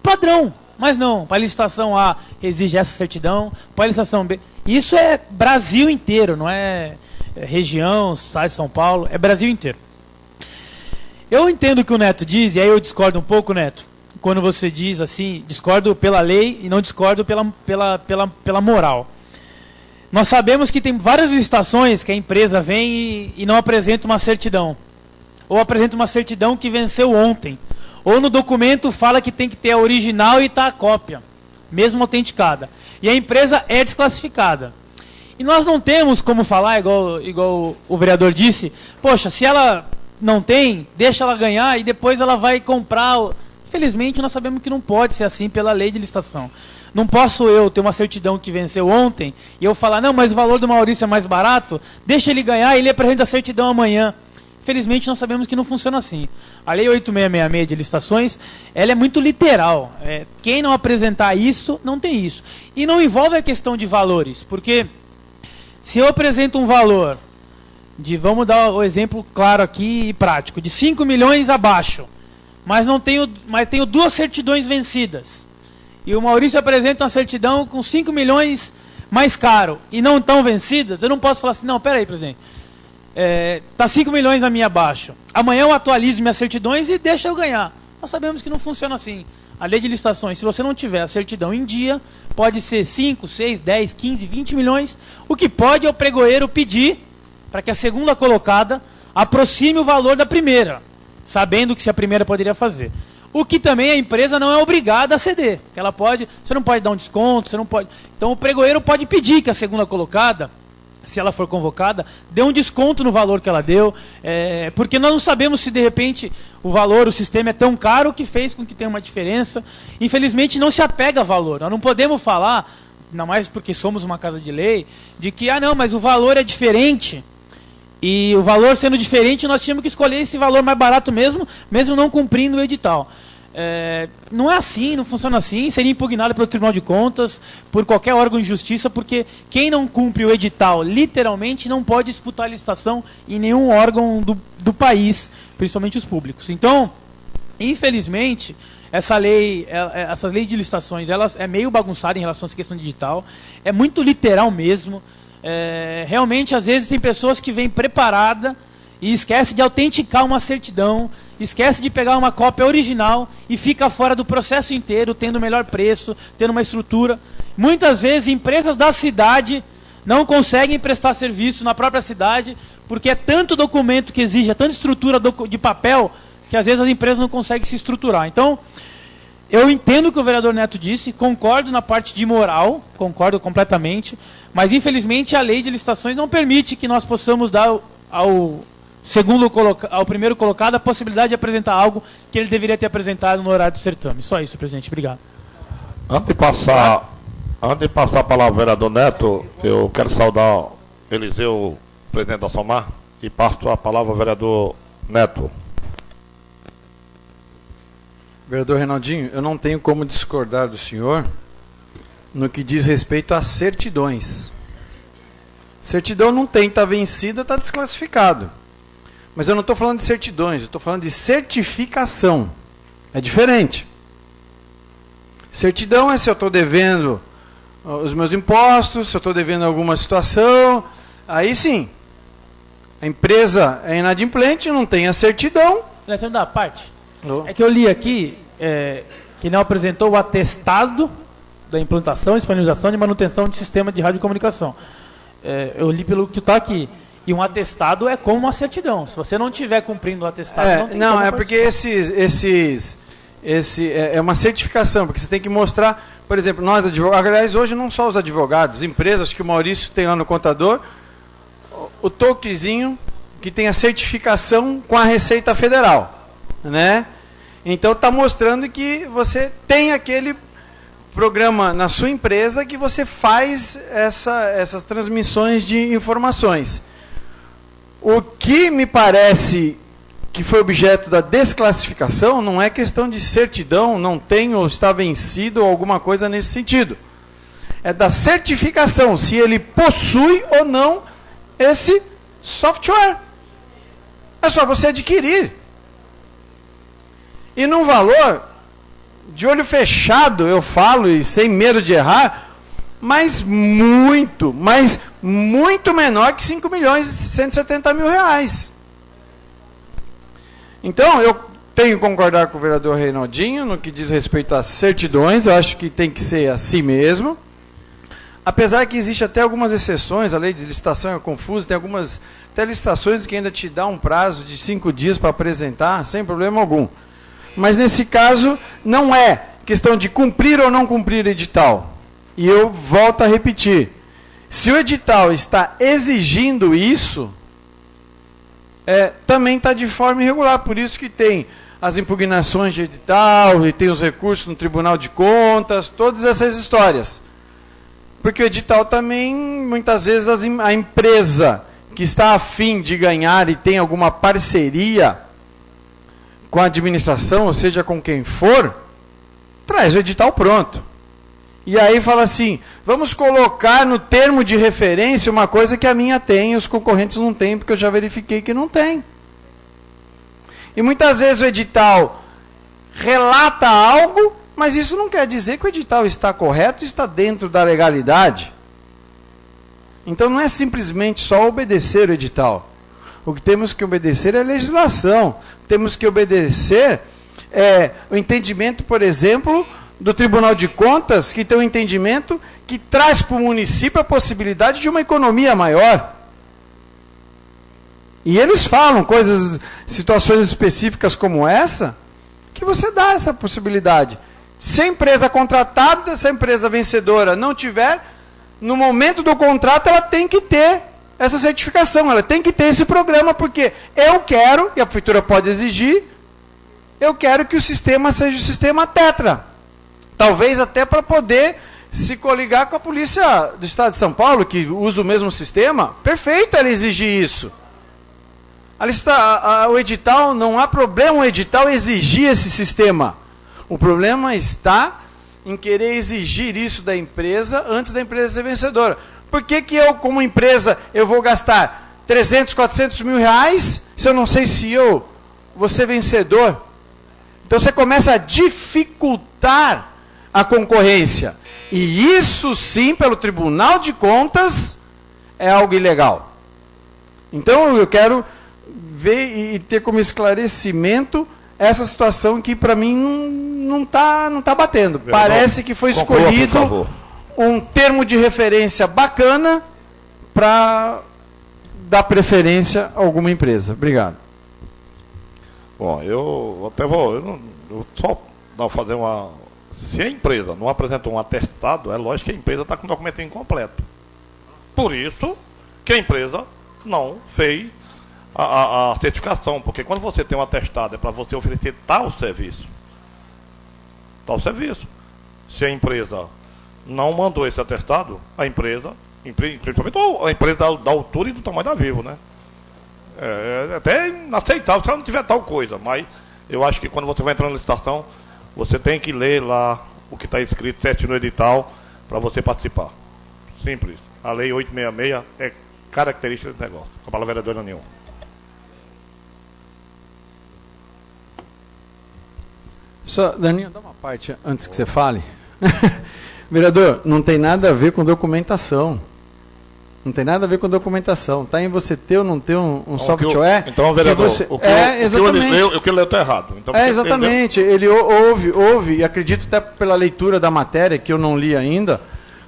Padrão. Mas não, para a licitação A exige essa certidão, para a licitação B... Isso é Brasil inteiro, não é região, estado de São Paulo, é Brasil inteiro. Eu entendo o que o Neto diz, e aí eu discordo um pouco, Neto, quando você diz assim, discordo pela lei e não discordo pela moral. Nós sabemos que tem várias licitações que a empresa vem e não apresenta uma certidão. Ou apresenta uma certidão que venceu ontem. Ou no documento fala que tem que ter a original e está a cópia, mesmo autenticada. E a empresa é desclassificada. E nós não temos como falar, igual o vereador disse, poxa, se ela não tem, deixa ela ganhar e depois ela vai comprar... Felizmente, nós sabemos que não pode ser assim pela lei de licitação. Não posso eu ter uma certidão que venceu ontem e eu falar, não, mas o valor do Maurício é mais barato, deixa ele ganhar e ele apresenta a certidão amanhã. Felizmente, nós sabemos que não funciona assim. A lei 8666 de licitações, ela é muito literal. Quem não apresentar isso, não tem isso. E não envolve a questão de valores, porque se eu apresento um valor vamos dar o exemplo claro aqui e prático, de 5 milhões abaixo, mas tenho 2 certidões vencidas. e o Maurício apresenta uma certidão com 5 milhões mais caro e não estão vencidas, eu não posso falar assim, não, peraí, presidente, está 5 milhões na minha abaixo. Amanhã eu atualizo minhas certidões e deixa eu ganhar. Nós sabemos que não funciona assim. A lei de licitações, se você não tiver a certidão em dia, pode ser 5, 6, 10, 15, 20 milhões. O que pode é o pregoeiro pedir para que a segunda colocada aproxime o valor da primeira, sabendo que se a primeira poderia fazer. O que também a empresa não é obrigada a ceder. Que ela pode, você não pode dar um desconto, você não pode. Então o pregoeiro pode pedir que a segunda colocada, se ela for convocada, dê um desconto no valor que ela deu, porque nós não sabemos se de repente o valor, o sistema é tão caro que fez com que tenha uma diferença. Infelizmente não se apega a valor. Nós não podemos falar, ainda mais porque somos uma casa de lei, de que, não, mas o valor é diferente. E o valor sendo diferente, nós tínhamos que escolher esse valor mais barato mesmo não cumprindo o edital. Não é assim, não funciona assim, seria impugnado pelo Tribunal de Contas, por qualquer órgão de justiça, porque quem não cumpre o edital, literalmente, não pode disputar a licitação em nenhum órgão do país, principalmente os públicos. Então, infelizmente, essa lei de licitações, ela é meio bagunçada em relação a essa questão digital, é muito literal mesmo. Realmente, às vezes, tem pessoas que vêm preparada e esquece de autenticar uma certidão, esquece de pegar uma cópia original e fica fora do processo inteiro, tendo o melhor preço, tendo uma estrutura. Muitas vezes, empresas da cidade não conseguem prestar serviço na própria cidade, porque é tanto documento que exige, é tanta estrutura de papel, que às vezes as empresas não conseguem se estruturar. Então, eu entendo o que o vereador Neto disse, concordo na parte de moral, concordo completamente, mas infelizmente a lei de licitações não permite que nós possamos dar ao primeiro colocado a possibilidade de apresentar algo que ele deveria ter apresentado no horário do certame. Só isso, presidente. Obrigado. Antes de passar a palavra ao vereador Neto, eu quero saudar o Eliseu, presidente da SOMAR, e passo a palavra ao vereador Neto. Vereador Reinaldinho, eu não tenho como discordar do senhor no que diz respeito a certidões. Certidão não tem, está vencida, está desclassificado. Mas eu não estou falando de certidões, eu estou falando de certificação. É diferente. Certidão é se eu estou devendo os meus impostos, se eu estou devendo alguma situação. Aí sim, a empresa é inadimplente, não tem a certidão. Você não dá a parte? É que eu li aqui que não apresentou o atestado da implantação, disponibilização e manutenção de sistema de radiocomunicação. Eu li pelo que está aqui. E um atestado é como uma certidão. Se você não estiver cumprindo o atestado, não tem como porque é uma certificação, porque você tem que mostrar, por exemplo, nós advogados, aliás, hoje não só os advogados, empresas que o Maurício tem lá no contador, o toquezinho que tem a certificação com a Receita Federal, né? Então está mostrando que você tem aquele programa na sua empresa que você faz essas transmissões de informações. O que me parece que foi objeto da desclassificação não é questão de certidão, não tem ou está vencido ou alguma coisa nesse sentido. É da certificação, se ele possui ou não esse software. É só você adquirir. E num valor, de olho fechado, eu falo, e sem medo de errar, mas muito menor que 5 milhões e 170 mil reais. Então, eu tenho que concordar com o vereador Reinaldinho no que diz respeito às certidões, eu acho que tem que ser assim mesmo. Apesar que existe até algumas exceções, a lei de licitação é confusa, tem algumas até licitações que ainda te dá um prazo de 5 dias para apresentar, sem problema algum. Mas nesse caso, não é questão de cumprir ou não cumprir o edital. E eu volto a repetir, se o edital está exigindo isso, também está de forma irregular, por isso que tem as impugnações de edital, e tem os recursos no Tribunal de Contas, todas essas histórias. Porque o edital também, muitas vezes, a empresa que está a fim de ganhar e tem alguma parceria com a administração, ou seja, com quem for, traz o edital pronto. E aí fala assim, vamos colocar no termo de referência uma coisa que a minha tem e os concorrentes não têm, porque eu já verifiquei que não tem. E muitas vezes o edital relata algo Mas isso não quer dizer que o edital está correto e está dentro da legalidade. Então não é simplesmente só obedecer o edital. O que temos que obedecer é a legislação. Temos que obedecer o entendimento, por exemplo, do Tribunal de Contas, que tem um entendimento que traz para o município a possibilidade de uma economia maior. E eles falam situações específicas como essa, que você dá essa possibilidade. Se a empresa contratada, se a empresa vencedora não tiver, no momento do contrato ela tem que ter essa certificação, ela tem que ter esse programa, porque eu quero, e a prefeitura pode exigir, eu quero que o sistema seja o sistema Tetra. Talvez até para poder se coligar com a polícia do estado de São Paulo, que usa o mesmo sistema. Perfeito ela exigir isso. Ali está, o edital, não há problema o edital exigir esse sistema. O problema está em querer exigir isso da empresa antes da empresa ser vencedora. Por que eu, como empresa, eu vou gastar 300, 400 mil reais se eu não sei se eu vou ser vencedor? Então você começa a dificultar a concorrência. E isso sim, pelo Tribunal de Contas, é algo ilegal. Então eu quero ver e ter como esclarecimento essa situação que para mim não tá batendo. Parece que foi escolhido um termo de referência bacana para dar preferência a alguma empresa. Obrigado. Bom, eu só fazer uma... Se a empresa não apresentou um atestado, é lógico que a empresa está com o documento incompleto. Por isso que a empresa não fez a certificação, porque quando você tem um atestado é para você oferecer tal serviço. Se a empresa não mandou esse atestado, a empresa, principalmente a empresa da altura e do tamanho da Vivo, né? É até inaceitável se ela não tiver tal coisa, mas eu acho que quando você vai entrar na licitação, você tem que ler lá o que está escrito certinho no edital para você participar. Simples. A lei 866 é característica desse negócio. Com a palavra vereadora nenhuma. Só, Daninho, dá uma parte antes que você fale. Vereador, não tem nada a ver com documentação. Não tem nada a ver com documentação. Está em você ter ou não ter um software. Então, vereador, exatamente. O que eu li está errado. Então, exatamente. Ele ouve, e acredito até pela leitura da matéria, que eu não li ainda,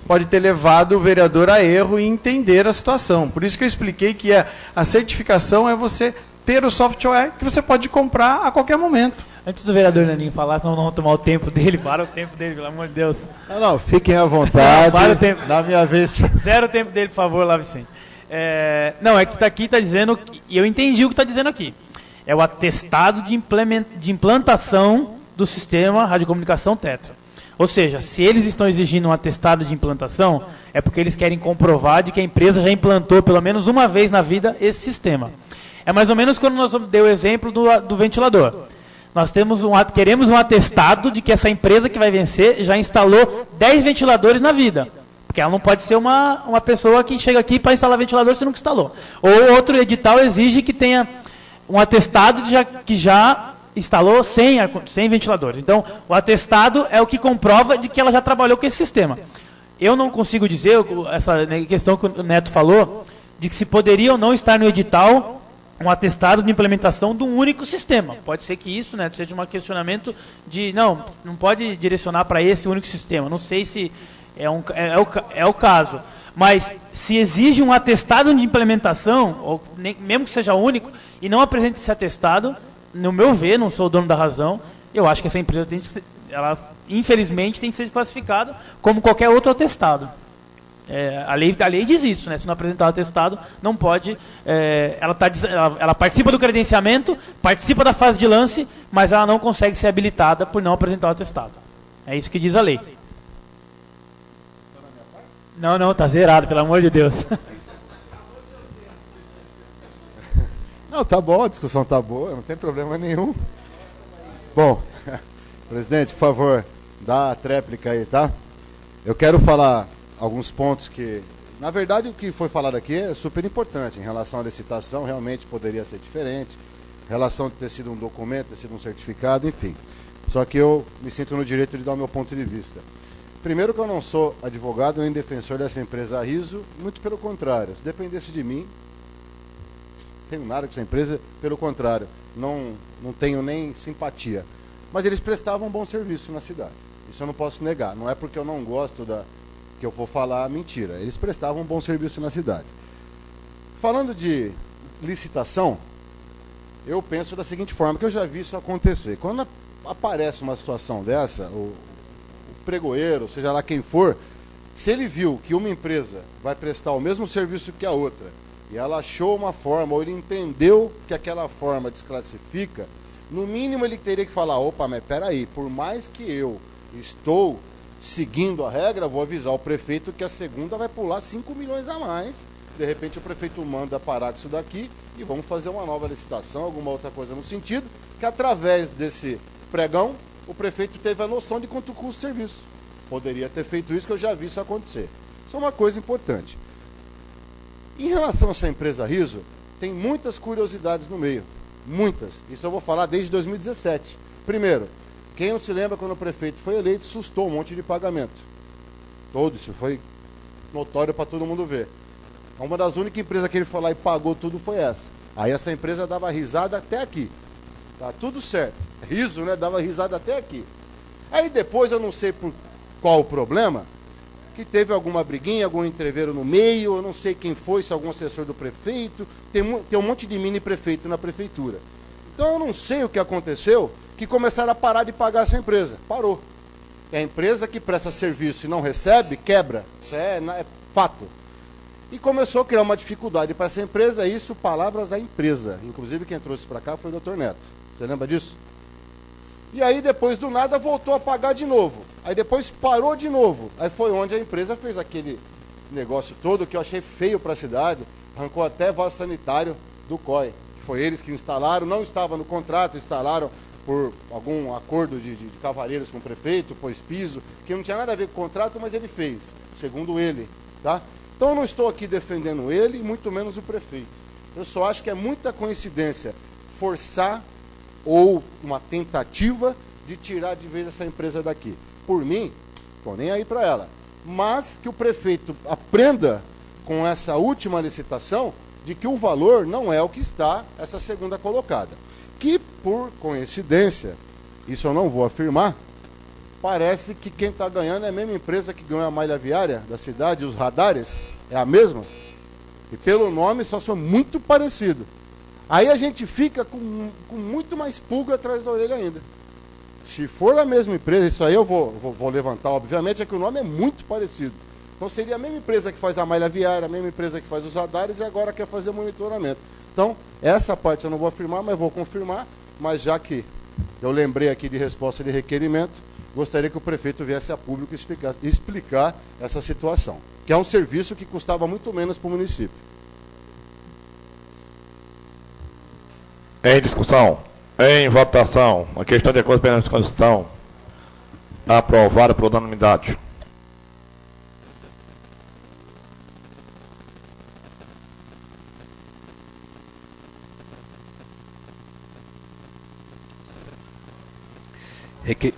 pode ter levado o vereador a erro e entender a situação. Por isso que eu expliquei que a certificação é você ter o software que você pode comprar a qualquer momento. Antes do vereador Naninho falar, senão não vamos tomar o tempo dele. Para o tempo dele, pelo amor de Deus. Não, fiquem à vontade. Para o tempo. Na minha vez. Zero o tempo dele, por favor, lá, Vicente. Não, é que está aqui, está dizendo, e eu entendi o que está dizendo aqui. É o atestado de implantação do sistema radiocomunicação Tetra. Ou seja, se eles estão exigindo um atestado de implantação, é porque eles querem comprovar de que a empresa já implantou pelo menos uma vez na vida esse sistema. É mais ou menos quando nós deu o exemplo do ventilador. Nós queremos um atestado de que essa empresa que vai vencer já instalou 10 ventiladores na vida. Porque ela não pode ser uma pessoa que chega aqui para instalar ventilador se nunca instalou. Ou outro edital exige que tenha um atestado que já instalou 100 ventiladores. Então, o atestado é o que comprova de que ela já trabalhou com esse sistema. Eu não consigo dizer, essa questão que o Neto falou, de que se poderia ou não estar no edital um atestado de implementação de um único sistema. Pode ser que isso, né, seja um questionamento de, não pode direcionar para esse único sistema. Não sei se é o caso. Mas se exige um atestado de implementação, ou mesmo que seja único, e não apresente esse atestado, no meu ver, não sou o dono da razão, eu acho que essa empresa ela infelizmente tem que ser desclassificada como qualquer outro atestado. A lei diz isso, né? Se não apresentar o atestado, não pode. Ela participa do credenciamento, participa da fase de lance, mas ela não consegue ser habilitada por não apresentar o atestado. É isso que diz a lei. Não, tá zerado, pelo amor de Deus. Não, tá bom, a discussão tá boa, não tem problema nenhum. Bom, presidente, por favor, dá a tréplica aí, tá? Eu quero falar alguns pontos que, na verdade, o que foi falado aqui é super importante. Em relação à licitação, realmente poderia ser diferente. Em relação de ter sido um documento, ter sido um certificado, enfim. Só que eu me sinto no direito de dar o meu ponto de vista. Primeiro que eu não sou advogado nem defensor dessa empresa Riso, muito pelo contrário. Se dependesse de mim, não tenho nada com essa empresa, pelo contrário, não tenho nem simpatia. Mas eles prestavam um bom serviço na cidade. Isso eu não posso negar. Não é porque eu não gosto que eu vou falar mentira. Eles prestavam um bom serviço na cidade. Falando de licitação, eu penso da seguinte forma, que eu já vi isso acontecer. Quando aparece uma situação dessa, o pregoeiro, seja lá quem for, se ele viu que uma empresa vai prestar o mesmo serviço que a outra, e ela achou uma forma, ou ele entendeu que aquela forma desclassifica, no mínimo ele teria que falar, opa, mas peraí, por mais que eu estou seguindo a regra, vou avisar o prefeito que a segunda vai pular 5 milhões a mais. De repente o prefeito manda parar com isso daqui e vamos fazer uma nova licitação, alguma outra coisa no sentido, que através desse pregão, o prefeito teve a noção de quanto custa o serviço. Poderia ter feito isso, que eu já vi isso acontecer. Isso é uma coisa importante. Em relação a essa empresa Riso, tem muitas curiosidades no meio. Muitas. Isso eu vou falar desde 2017. Primeiro, quem não se lembra quando o prefeito foi eleito, sustou um monte de pagamento. Todo isso foi notório para todo mundo ver. Uma das únicas empresas que ele foi lá e pagou tudo foi essa. Aí essa empresa dava risada até aqui. Tá tudo certo. Riso, né? Dava risada até aqui. Aí depois, eu não sei por qual o problema, que teve alguma briguinha, algum entreveiro no meio, eu não sei quem foi, se algum assessor do prefeito. Tem um monte de mini prefeito na prefeitura. Então eu não sei o que aconteceu, que começaram a parar de pagar essa empresa. Parou. É a empresa que presta serviço e não recebe, quebra. Isso é fato. E começou a criar uma dificuldade para essa empresa, isso palavras da empresa. Inclusive quem trouxe para cá foi o Dr. Neto. Você lembra disso? E aí depois do nada voltou a pagar de novo. Aí depois parou de novo. Aí foi onde a empresa fez aquele negócio todo que eu achei feio para a cidade. Arrancou até vaso sanitário do COI. Foi eles que instalaram, não estava no contrato, instalaram por algum acordo de cavalheiros com o prefeito, pôs piso, que não tinha nada a ver com o contrato, mas ele fez, segundo ele. Tá? Então eu não estou aqui defendendo ele, e muito menos o prefeito. Eu só acho que é muita coincidência forçar ou uma tentativa de tirar de vez essa empresa daqui. Por mim, estou nem aí para ela. Mas que o prefeito aprenda com essa última licitação de que o valor não é o que está essa segunda colocada. Que, por coincidência, isso eu não vou afirmar, parece que quem está ganhando é a mesma empresa que ganhou a malha viária da cidade, os radares, é a mesma. E pelo nome só foi muito parecido. Aí a gente fica com muito mais pulga atrás da orelha ainda. Se for a mesma empresa, isso aí eu vou levantar, obviamente, é que o nome é muito parecido. Então seria a mesma empresa que faz a malha viária, a mesma empresa que faz os radares e agora quer fazer monitoramento. Então, essa parte eu não vou afirmar, mas vou confirmar. Mas já que eu lembrei aqui de resposta de requerimento, gostaria que o prefeito viesse a público explicar essa situação, que é um serviço que custava muito menos para o município. Em discussão, em votação, a questão de acordo com a Constituição, aprovada por unanimidade.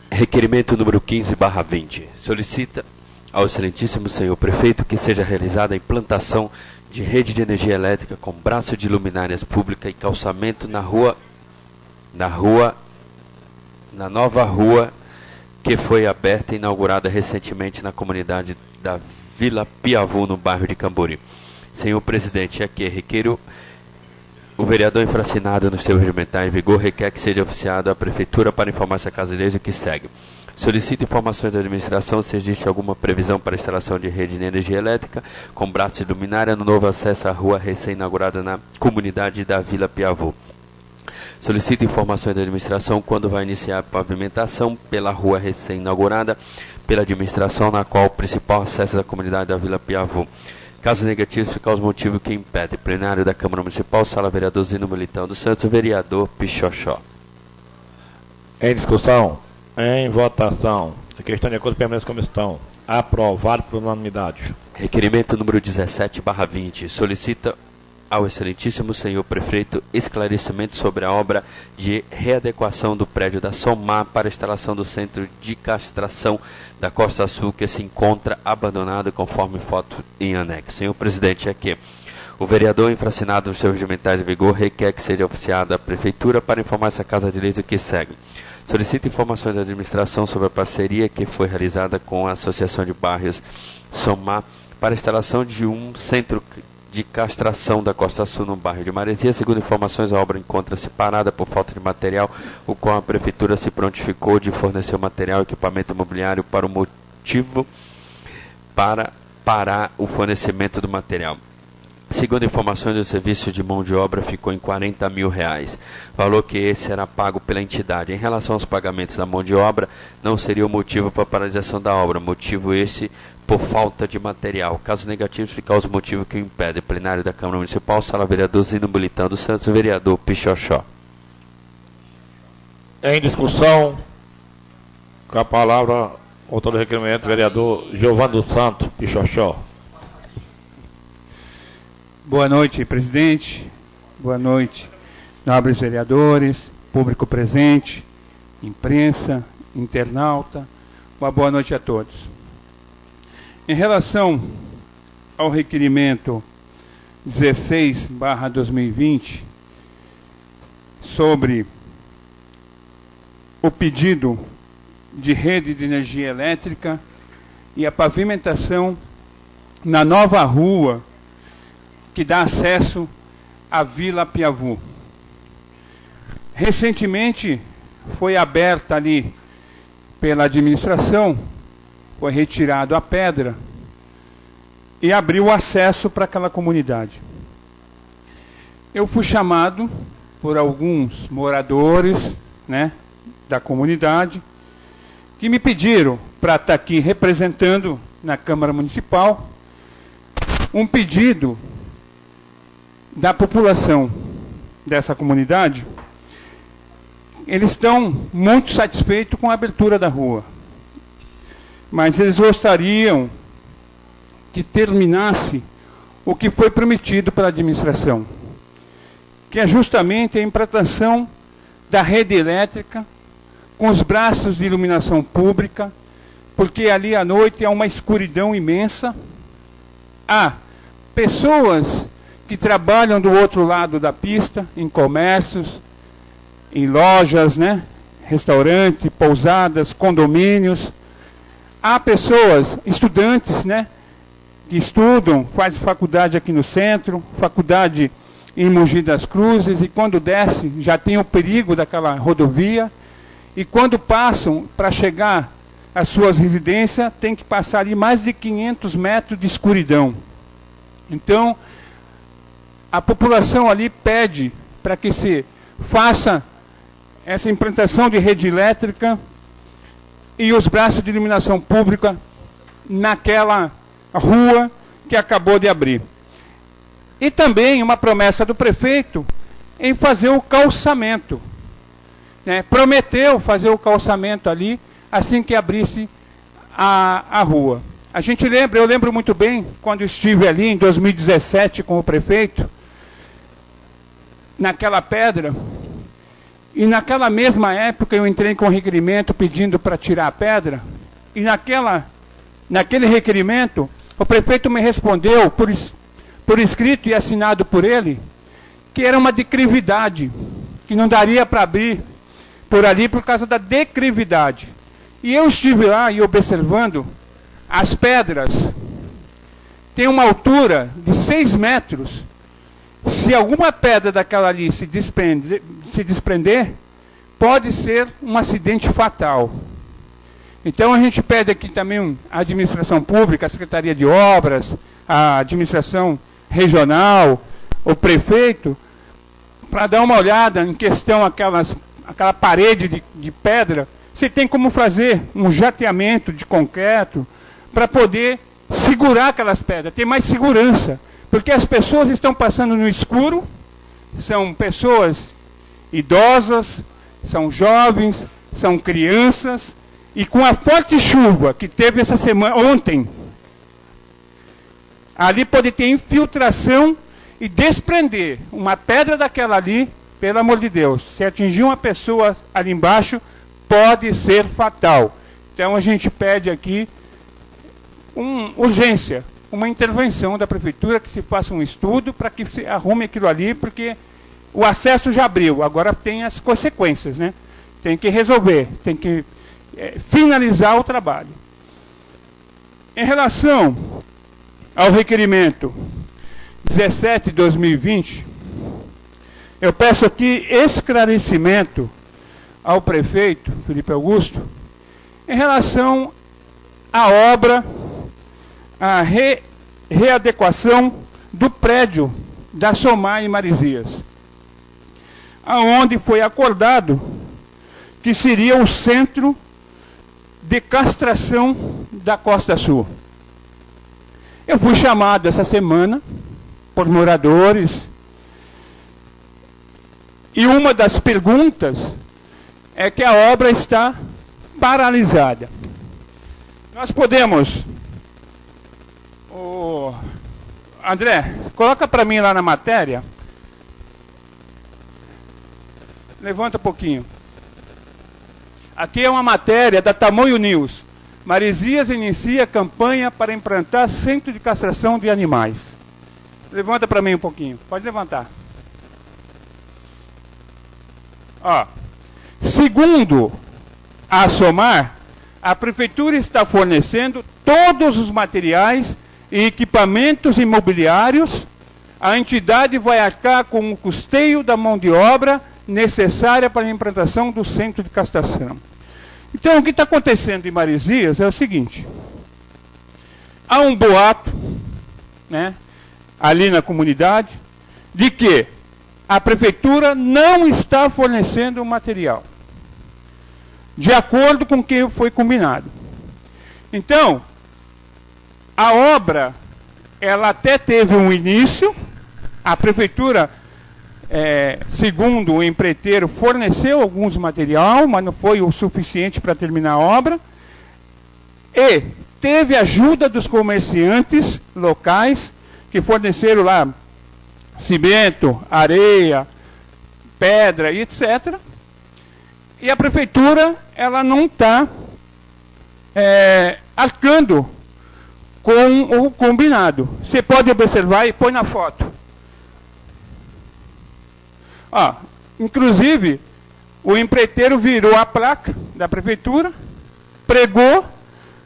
Requerimento número 15/20. Solicita ao excelentíssimo senhor prefeito que seja realizada a implantação de rede de energia elétrica com braço de luminárias pública e calçamento na nova rua que foi aberta e inaugurada recentemente na comunidade da Vila Piavu, no bairro de Camburi. Senhor presidente, aqui requeiro o vereador infracinado no seu regimentar em vigor requer que seja oficiado à Prefeitura para informar essa Casa de Leis o que segue. Solicito informações da administração se existe alguma previsão para a instalação de rede de energia elétrica com braço de luminária no novo acesso à rua recém-inaugurada na comunidade da Vila Piavu. Solicito informações da administração quando vai iniciar a pavimentação pela rua recém-inaugurada pela administração, na qual o principal acesso da comunidade da Vila Piavu. Caso negativo, explicar os motivos que impedem. Plenário da Câmara Municipal, Sala Vereador Zino Militão dos Santos, vereador Pichoxó. Em discussão, em votação, a questão de acordo com a permanência como estão, aprovado por unanimidade. Requerimento número 17/20. Solicita ao excelentíssimo senhor prefeito esclarecimento sobre a obra de readequação do prédio da Somar para a instalação do centro de castração da Costa Sul, que se encontra abandonado conforme foto em anexo. Senhor presidente, aqui o vereador infracionado nos seus regimentais de vigor requer que seja oficiado à prefeitura para informar essa Casa de Leis o que segue. Solicita informações da administração sobre a parceria que foi realizada com a Associação de Bairros Somar para a instalação de um centro de castração da Costa Sul no bairro de Maresia. Segundo informações, a obra encontra-se parada por falta de material, o qual a prefeitura se prontificou de fornecer o material e equipamento imobiliário para o motivo para parar o fornecimento do material. Segundo informações, o serviço de mão de obra ficou em R$40 mil, valor que esse será pago pela entidade. Em relação aos pagamentos da mão de obra, não seria o motivo para a paralisação da obra, motivo esse por falta de material. Caso negativo, ficar os motivos que o impedem. Plenário da Câmara Municipal, Sala Vereador Zino Militão dos Santos, vereador Pichoxó. Em discussão, com a palavra, autor do requerimento, vereador Giovanni dos Santos Pichoxó. Boa noite, presidente. Boa noite, nobres vereadores, público presente, imprensa, internauta. Uma boa noite a todos. Em relação ao requerimento 16/2020, sobre o pedido de rede de energia elétrica e a pavimentação na nova rua que dá acesso à Vila Piavu. Recentemente foi aberta ali pela administração, foi retirado a pedra e abriu o acesso para aquela comunidade. Eu fui chamado por alguns moradores, né, da comunidade, que me pediram para estar aqui representando na Câmara Municipal um pedido da população dessa comunidade. Eles estão muito satisfeitos com a abertura da rua, mas eles gostariam que terminasse o que foi prometido pela administração, que é justamente a implantação da rede elétrica com os braços de iluminação pública, porque ali à noite é uma escuridão imensa. Há pessoas que trabalham do outro lado da pista, em comércios, em lojas, né, restaurantes, pousadas, condomínios. Há pessoas, estudantes, né, que estudam, fazem faculdade aqui no centro, faculdade em Mogi das Cruzes, e quando desce já tem o perigo daquela rodovia, e quando passam para chegar às suas residências, tem que passar ali mais de 500 metros de escuridão. Então, a população ali pede para que se faça essa implantação de rede elétrica e os braços de iluminação pública naquela rua que acabou de abrir. E também uma promessa do prefeito em fazer o calçamento, né? Prometeu fazer o calçamento ali assim que abrisse a rua. A gente lembra, eu lembro muito bem, quando estive ali em 2017 com o prefeito, naquela pedra, e naquela mesma época eu entrei com requerimento pedindo para tirar a pedra, e naquele requerimento, o prefeito me respondeu, por escrito e assinado por ele, que era uma declividade, que não daria para abrir por ali por causa da declividade. E eu estive lá e observando, as pedras têm uma altura de 6 metros, se alguma pedra daquela ali se desprender, pode ser um acidente fatal. Então a gente pede aqui também a administração pública, a Secretaria de Obras, a administração regional, o prefeito, para dar uma olhada em questão aquela parede de pedra, se tem como fazer um jateamento de concreto para poder segurar aquelas pedras, ter mais segurança. Porque as pessoas estão passando no escuro, são pessoas idosas, são jovens, são crianças, e com a forte chuva que teve essa semana, ontem, ali pode ter infiltração e desprender uma pedra daquela ali, pelo amor de Deus, se atingir uma pessoa ali embaixo, pode ser fatal. Então a gente pede aqui urgência, uma intervenção da prefeitura, que se faça um estudo para que se arrume aquilo ali, porque o acesso já abriu, agora tem as consequências, né? Tem que resolver, tem que finalizar o trabalho. Em relação ao requerimento 17/2020, eu peço aqui esclarecimento ao prefeito Felipe Augusto em relação à obra, a readequação do prédio da Somar em Marizias, aonde foi acordado que seria o centro de castração da Costa Sul. Eu fui chamado essa semana por moradores e uma das perguntas é que a obra está paralisada. Nós podemos... André, coloca para mim lá na matéria. Levanta um pouquinho. Aqui é uma matéria da Tamoio News. Marizias inicia campanha para implantar centro de castração de animais. Levanta para mim um pouquinho. Pode levantar. Ó, segundo a Somar, a prefeitura está fornecendo todos os materiais e equipamentos imobiliários. A entidade vai arcar com o custeio da mão de obra necessária para a implantação do centro de castração. Então, o que está acontecendo em Marizias é o seguinte: há um boato, né, ali na comunidade, de que a prefeitura não está fornecendo o material, de acordo com o que foi combinado. Então, a obra, ela até teve um início, a prefeitura, segundo o empreiteiro, forneceu alguns material, mas não foi o suficiente para terminar a obra, e teve ajuda dos comerciantes locais, que forneceram lá cimento, areia, pedra e etc. E a prefeitura, ela não está arcando com o combinado. Você pode observar e põe na foto. Ó, inclusive, o empreiteiro virou a placa da prefeitura, pregou,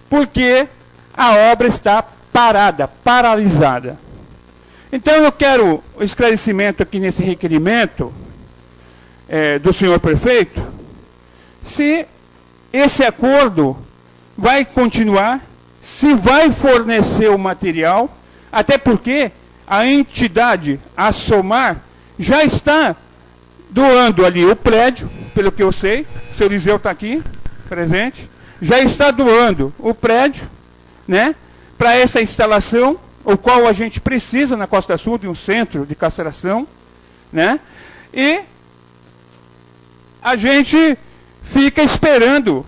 porque a obra está parada, paralisada. Então eu quero o esclarecimento aqui nesse requerimento do senhor prefeito, se esse acordo vai continuar, se vai fornecer o material, até porque a entidade, a Somar, já está doando ali o prédio, pelo que eu sei, o senhor Eliseu está aqui, presente, já está doando o prédio, né, para essa instalação, o qual a gente precisa na Costa Sul de um centro de castração, né, e a gente fica esperando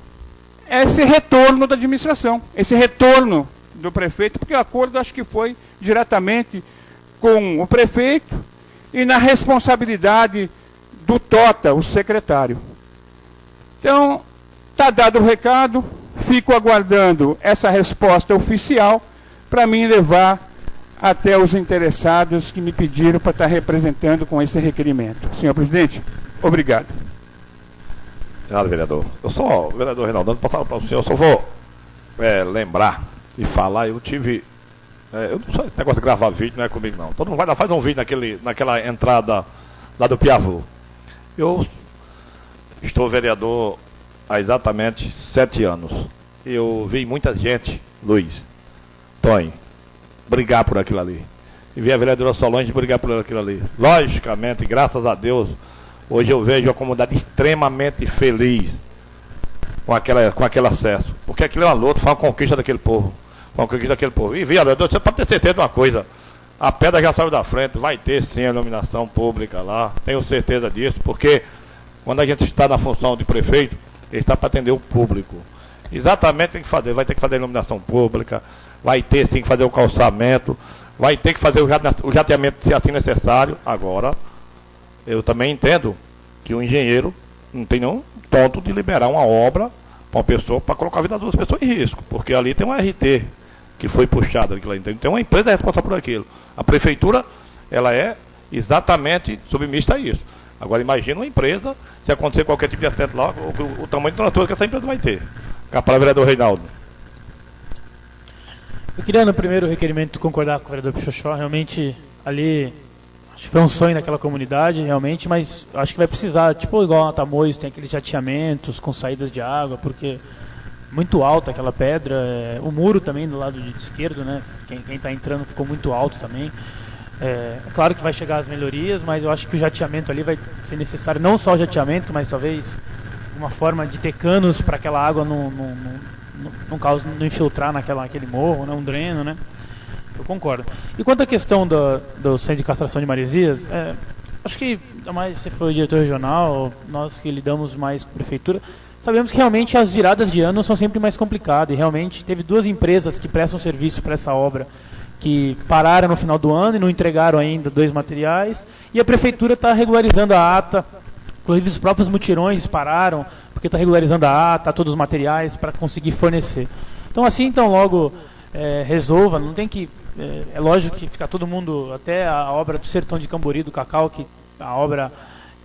esse retorno da administração, esse retorno do prefeito, porque o acordo acho que foi diretamente com o prefeito e na responsabilidade do Tota, o secretário. Então, está dado o recado, fico aguardando essa resposta oficial para mim levar até os interessados que me pediram para estar representando com esse requerimento. Senhor presidente, obrigado. Obrigado, vereador. Vereador Reinaldo, para falar para o senhor, eu só vou lembrar e falar, eu tive... eu não sei, esse negócio de gravar vídeo não é comigo não. Todo mundo vai lá, faz um vídeo naquela entrada lá do Piavô. Eu estou vereador há exatamente 7 anos. Eu vi muita gente, Luiz, Tonho, brigar por aquilo ali. E vi a vereadora Solange brigar por aquilo ali. Logicamente, graças a Deus, hoje eu vejo a comunidade extremamente feliz com aquele acesso. Porque aquilo é uma luta, foi uma conquista daquele povo. Foi uma conquista daquele povo. E, vereador, você pode ter certeza de uma coisa. A pedra já saiu da frente, vai ter sim a iluminação pública lá. Tenho certeza disso, porque quando a gente está na função de prefeito, ele está para atender o público. Exatamente tem que fazer, vai ter que fazer a iluminação pública, vai ter sim que fazer o calçamento, vai ter que fazer o jateamento se assim necessário. Agora, eu também entendo que o engenheiro não tem nenhum tonto de liberar uma obra para uma pessoa, para colocar a vida das duas pessoas em risco, porque ali tem uma RT que foi puxada, tem uma empresa responsável por aquilo. A prefeitura, ela é exatamente submissa a isso. Agora imagina uma empresa, se acontecer qualquer tipo de acidente lá, o tamanho de transtorno que essa empresa vai ter. A palavra é do Reinaldo. Eu queria no primeiro requerimento concordar com o vereador Pichochó, realmente ali, acho que foi um sonho daquela comunidade, realmente, mas acho que vai precisar, tipo igual na Tamoios, tem aqueles jateamentos com saídas de água, porque muito alta aquela pedra, o muro também do lado de esquerdo, né, quem está entrando ficou muito alto também. É claro que vai chegar as melhorias, mas eu acho que o jateamento ali vai ser necessário, não só o jateamento, mas talvez uma forma de ter canos para aquela água não infiltrar naquele morro, né, um dreno, né? Eu concordo. E quanto à questão do centro de castração de Maresias, acho que, ainda mais você foi o diretor regional, nós que lidamos mais com a prefeitura, sabemos que realmente as viradas de ano são sempre mais complicadas, e realmente teve 2 empresas que prestam serviço para essa obra, que pararam no final do ano e não entregaram ainda 2 materiais, e a prefeitura está regularizando a ata, inclusive os próprios mutirões pararam, porque está regularizando a ata, todos os materiais para conseguir fornecer. Então assim, logo resolva, não tem que... É lógico que fica todo mundo, até a obra do Sertão de Cambori, do Cacau, que a obra,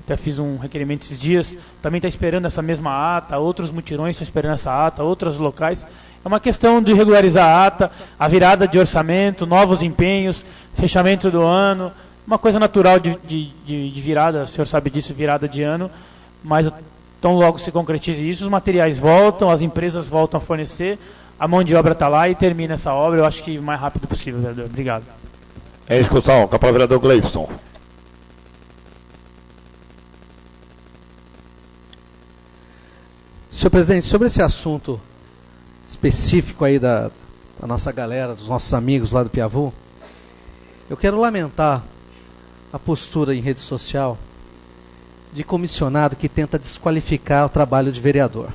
até fiz um requerimento esses dias, também está esperando essa mesma ata, outros mutirões estão esperando essa ata, outros locais. É uma questão de regularizar a ata, a virada de orçamento, novos empenhos, fechamento do ano, uma coisa natural de virada, o senhor sabe disso, virada de ano, mas tão logo se concretize isso, os materiais voltam, as empresas voltam a fornecer, a mão de obra está lá e termina essa obra, eu acho que o mais rápido possível, vereador. Obrigado. Em discussão, com a palavra vereador Gleison. Senhor presidente, sobre esse assunto específico aí da nossa galera, dos nossos amigos lá do Piavu, eu quero lamentar a postura em rede social de comissionado que tenta desqualificar o trabalho de vereador.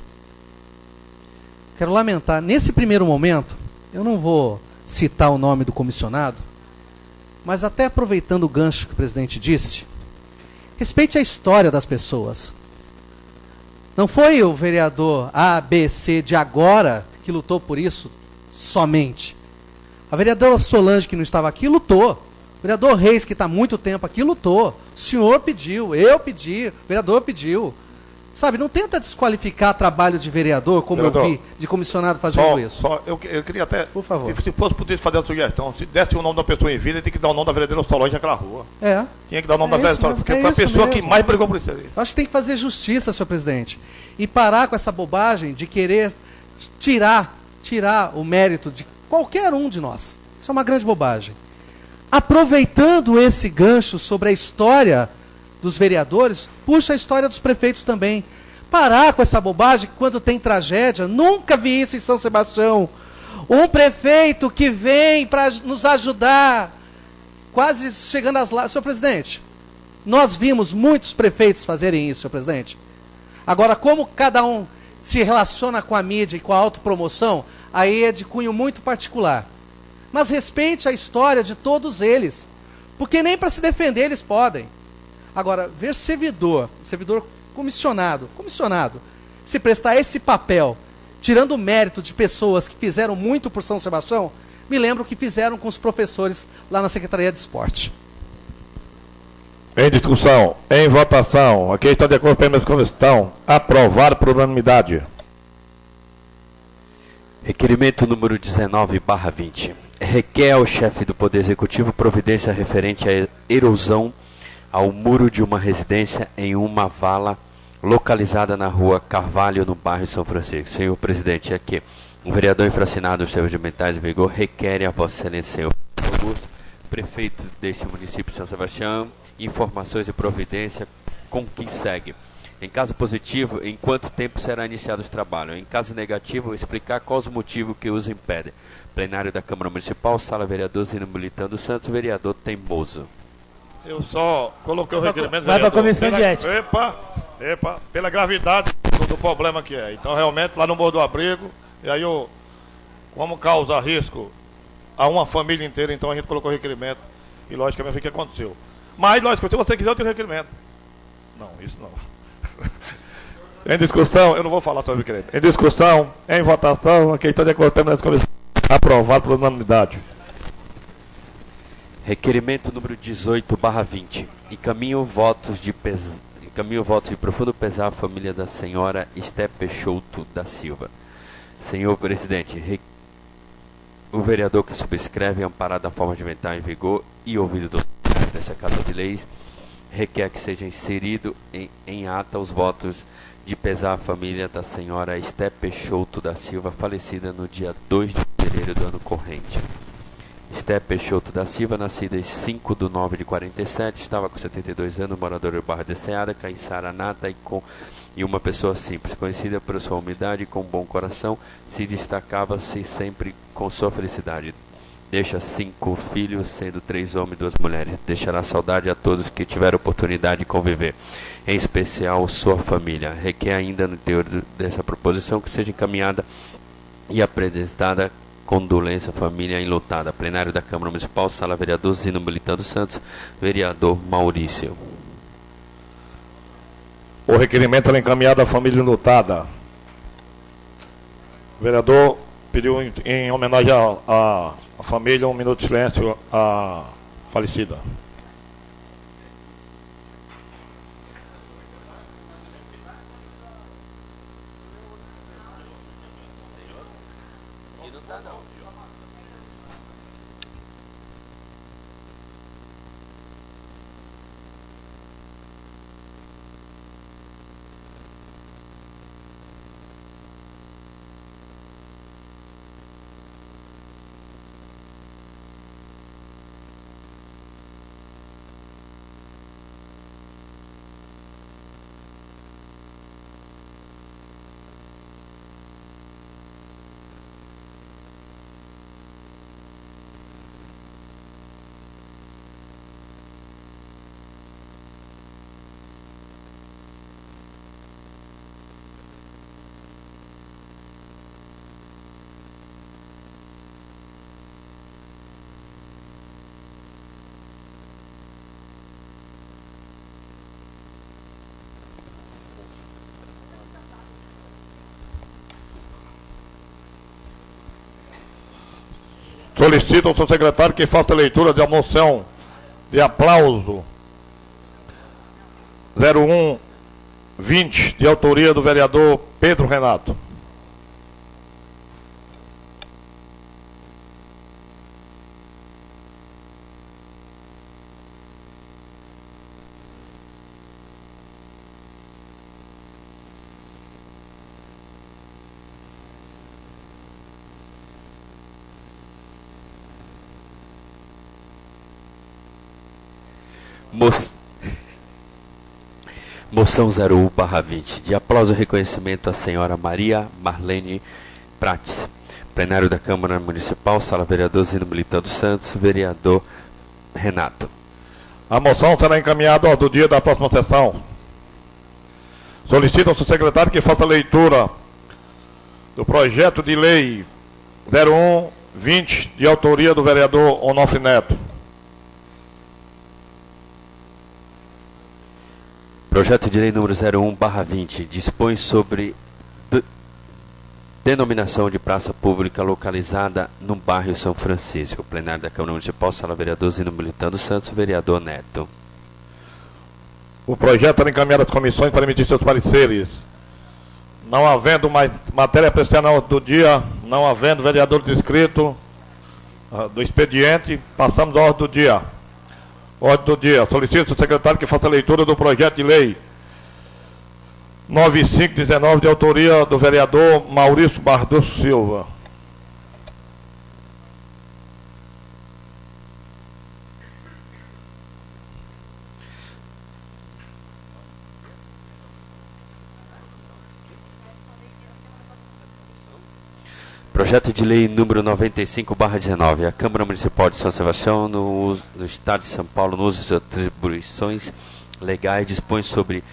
Quero lamentar, nesse primeiro momento, eu não vou citar o nome do comissionado, mas até aproveitando o gancho que o presidente disse, respeite a história das pessoas. Não foi o vereador A, B, C de agora que lutou por isso somente. A vereadora Solange, que não estava aqui, lutou. O vereador Reis, que está há muito tempo aqui, lutou. O senhor pediu, eu pedi, o vereador pediu. Sabe, não tenta desqualificar trabalho de vereador, como vereador, eu vi de comissionado fazendo isso. Eu queria até, por favor, se fosse poder fazer a sugestão, se desse o nome da pessoa em vida, tem que dar o nome da vereadora Solange naquela rua. Tinha que dar o nome da vereadora, porque foi a pessoa que mais brigou por isso aí. Acho que tem que fazer justiça, senhor presidente, e parar com essa bobagem de querer tirar o mérito de qualquer um de nós. Isso é uma grande bobagem. Aproveitando esse gancho sobre a história dos vereadores, puxa a história dos prefeitos também. Parar com essa bobagem que quando tem tragédia, nunca vi isso em São Sebastião. Um prefeito que vem para nos ajudar, quase chegando às lágrimas. Senhor presidente, nós vimos muitos prefeitos fazerem isso, senhor presidente. Agora, como cada um se relaciona com a mídia e com a autopromoção, aí é de cunho muito particular. Mas respeite a história de todos eles, porque nem para se defender eles podem. Agora, ver servidor comissionado, se prestar esse papel, tirando o mérito de pessoas que fizeram muito por São Sebastião, me lembro o que fizeram com os professores lá na Secretaria de Esporte. Em discussão, em votação, aqui está de acordo com a mesma comissão, aprovado por unanimidade. Requerimento número 19/20. Requer ao chefe do Poder Executivo providência referente à erosão ao muro de uma residência em uma vala localizada na rua Carvalho, no bairro São Francisco. Senhor presidente, aqui o vereador infracionado dos serviços ambientais em vigor requer a Vossa Excelência, senhor Augusto, prefeito deste município de São Sebastião, informações e providência com que segue. Em caso positivo, em quanto tempo será iniciado os trabalhos? Em caso negativo, explicar quais os motivos que os impedem. Plenário da Câmara Municipal, Sala Vereador Zino Militando Santos, vereador Teimoso. Eu só coloquei o requerimento... Vai para a comissão de ética. Epa, pela gravidade do problema que é. Então, realmente, lá no Morro do Abrigo, e aí, como causa risco a uma família inteira, então a gente colocou requerimento e logicamente foi o que aconteceu. Mas, logicamente, se você quiser, eu tiro requerimento. Não, isso não. Em discussão, eu não vou falar sobre o requerimento. Em discussão, em votação, a questão de acordo nessa comissão aprovado por unanimidade. Requerimento número 18/20. Encaminho votos de profundo pesar à família da senhora Esté Peixoto da Silva. Senhor presidente, o vereador que subscreve, amparado da forma de inventar em vigor e ouvido do dessa Casa de Leis, requer que seja inserido em ata os votos de pesar à família da senhora Esté Peixoto da Silva, falecida no dia 2 de fevereiro do ano corrente. Esté Peixoto da Silva, nascida em 5/9/47, estava com 72 anos, moradora do bairro de Seara, caiçara nata e uma pessoa simples, conhecida por sua humildade e com bom coração, se destacava-se sempre com sua felicidade. Deixa 5 filhos, sendo 3 homens e 2 mulheres. Deixará saudade a todos que tiveram oportunidade de conviver, em especial sua família. Requer ainda no teor dessa proposição que seja encaminhada e apresentada condolência à família enlutada. Plenário da Câmara Municipal, Sala Vereador Zino Militando Santos, vereador Maurício. O requerimento é encaminhado à família enlutada. O vereador pediu em homenagem à família 1 minuto de silêncio à falecida. Solicito ao seu secretário que faça a leitura de uma moção de aplauso 01-20, de autoria do vereador Pedro Renato. Moção 01/20, de aplauso e reconhecimento à senhora Maria Marlene Prates. Plenário da Câmara Municipal, Sala Vereador Zino Militando Santos, vereador Renato. A moção será encaminhada ao do dia da próxima sessão. Solicito ao seu secretário que faça a leitura do projeto de lei 01-20, de autoria do vereador Onofre Neto. Projeto de lei número 01/20 dispõe sobre denominação de praça pública localizada no bairro São Francisco. Plenário da Câmara Municipal, Sala Vereador Zino Militando Santos, vereador Neto. O projeto era encaminhado às comissões para emitir seus pareceres. Não havendo mais matéria apreciada na ordem do dia, não havendo vereador inscrito do expediente, passamos à ordem do dia. Ordem do dia. Solicito ao secretário que faça a leitura do projeto de lei 9519, de autoria do vereador Maurício Bardoso Silva. Projeto de lei número 95/19. A Câmara Municipal de São Sebastião, no Estado de São Paulo, no uso de suas atribuições legais, dispõe sobre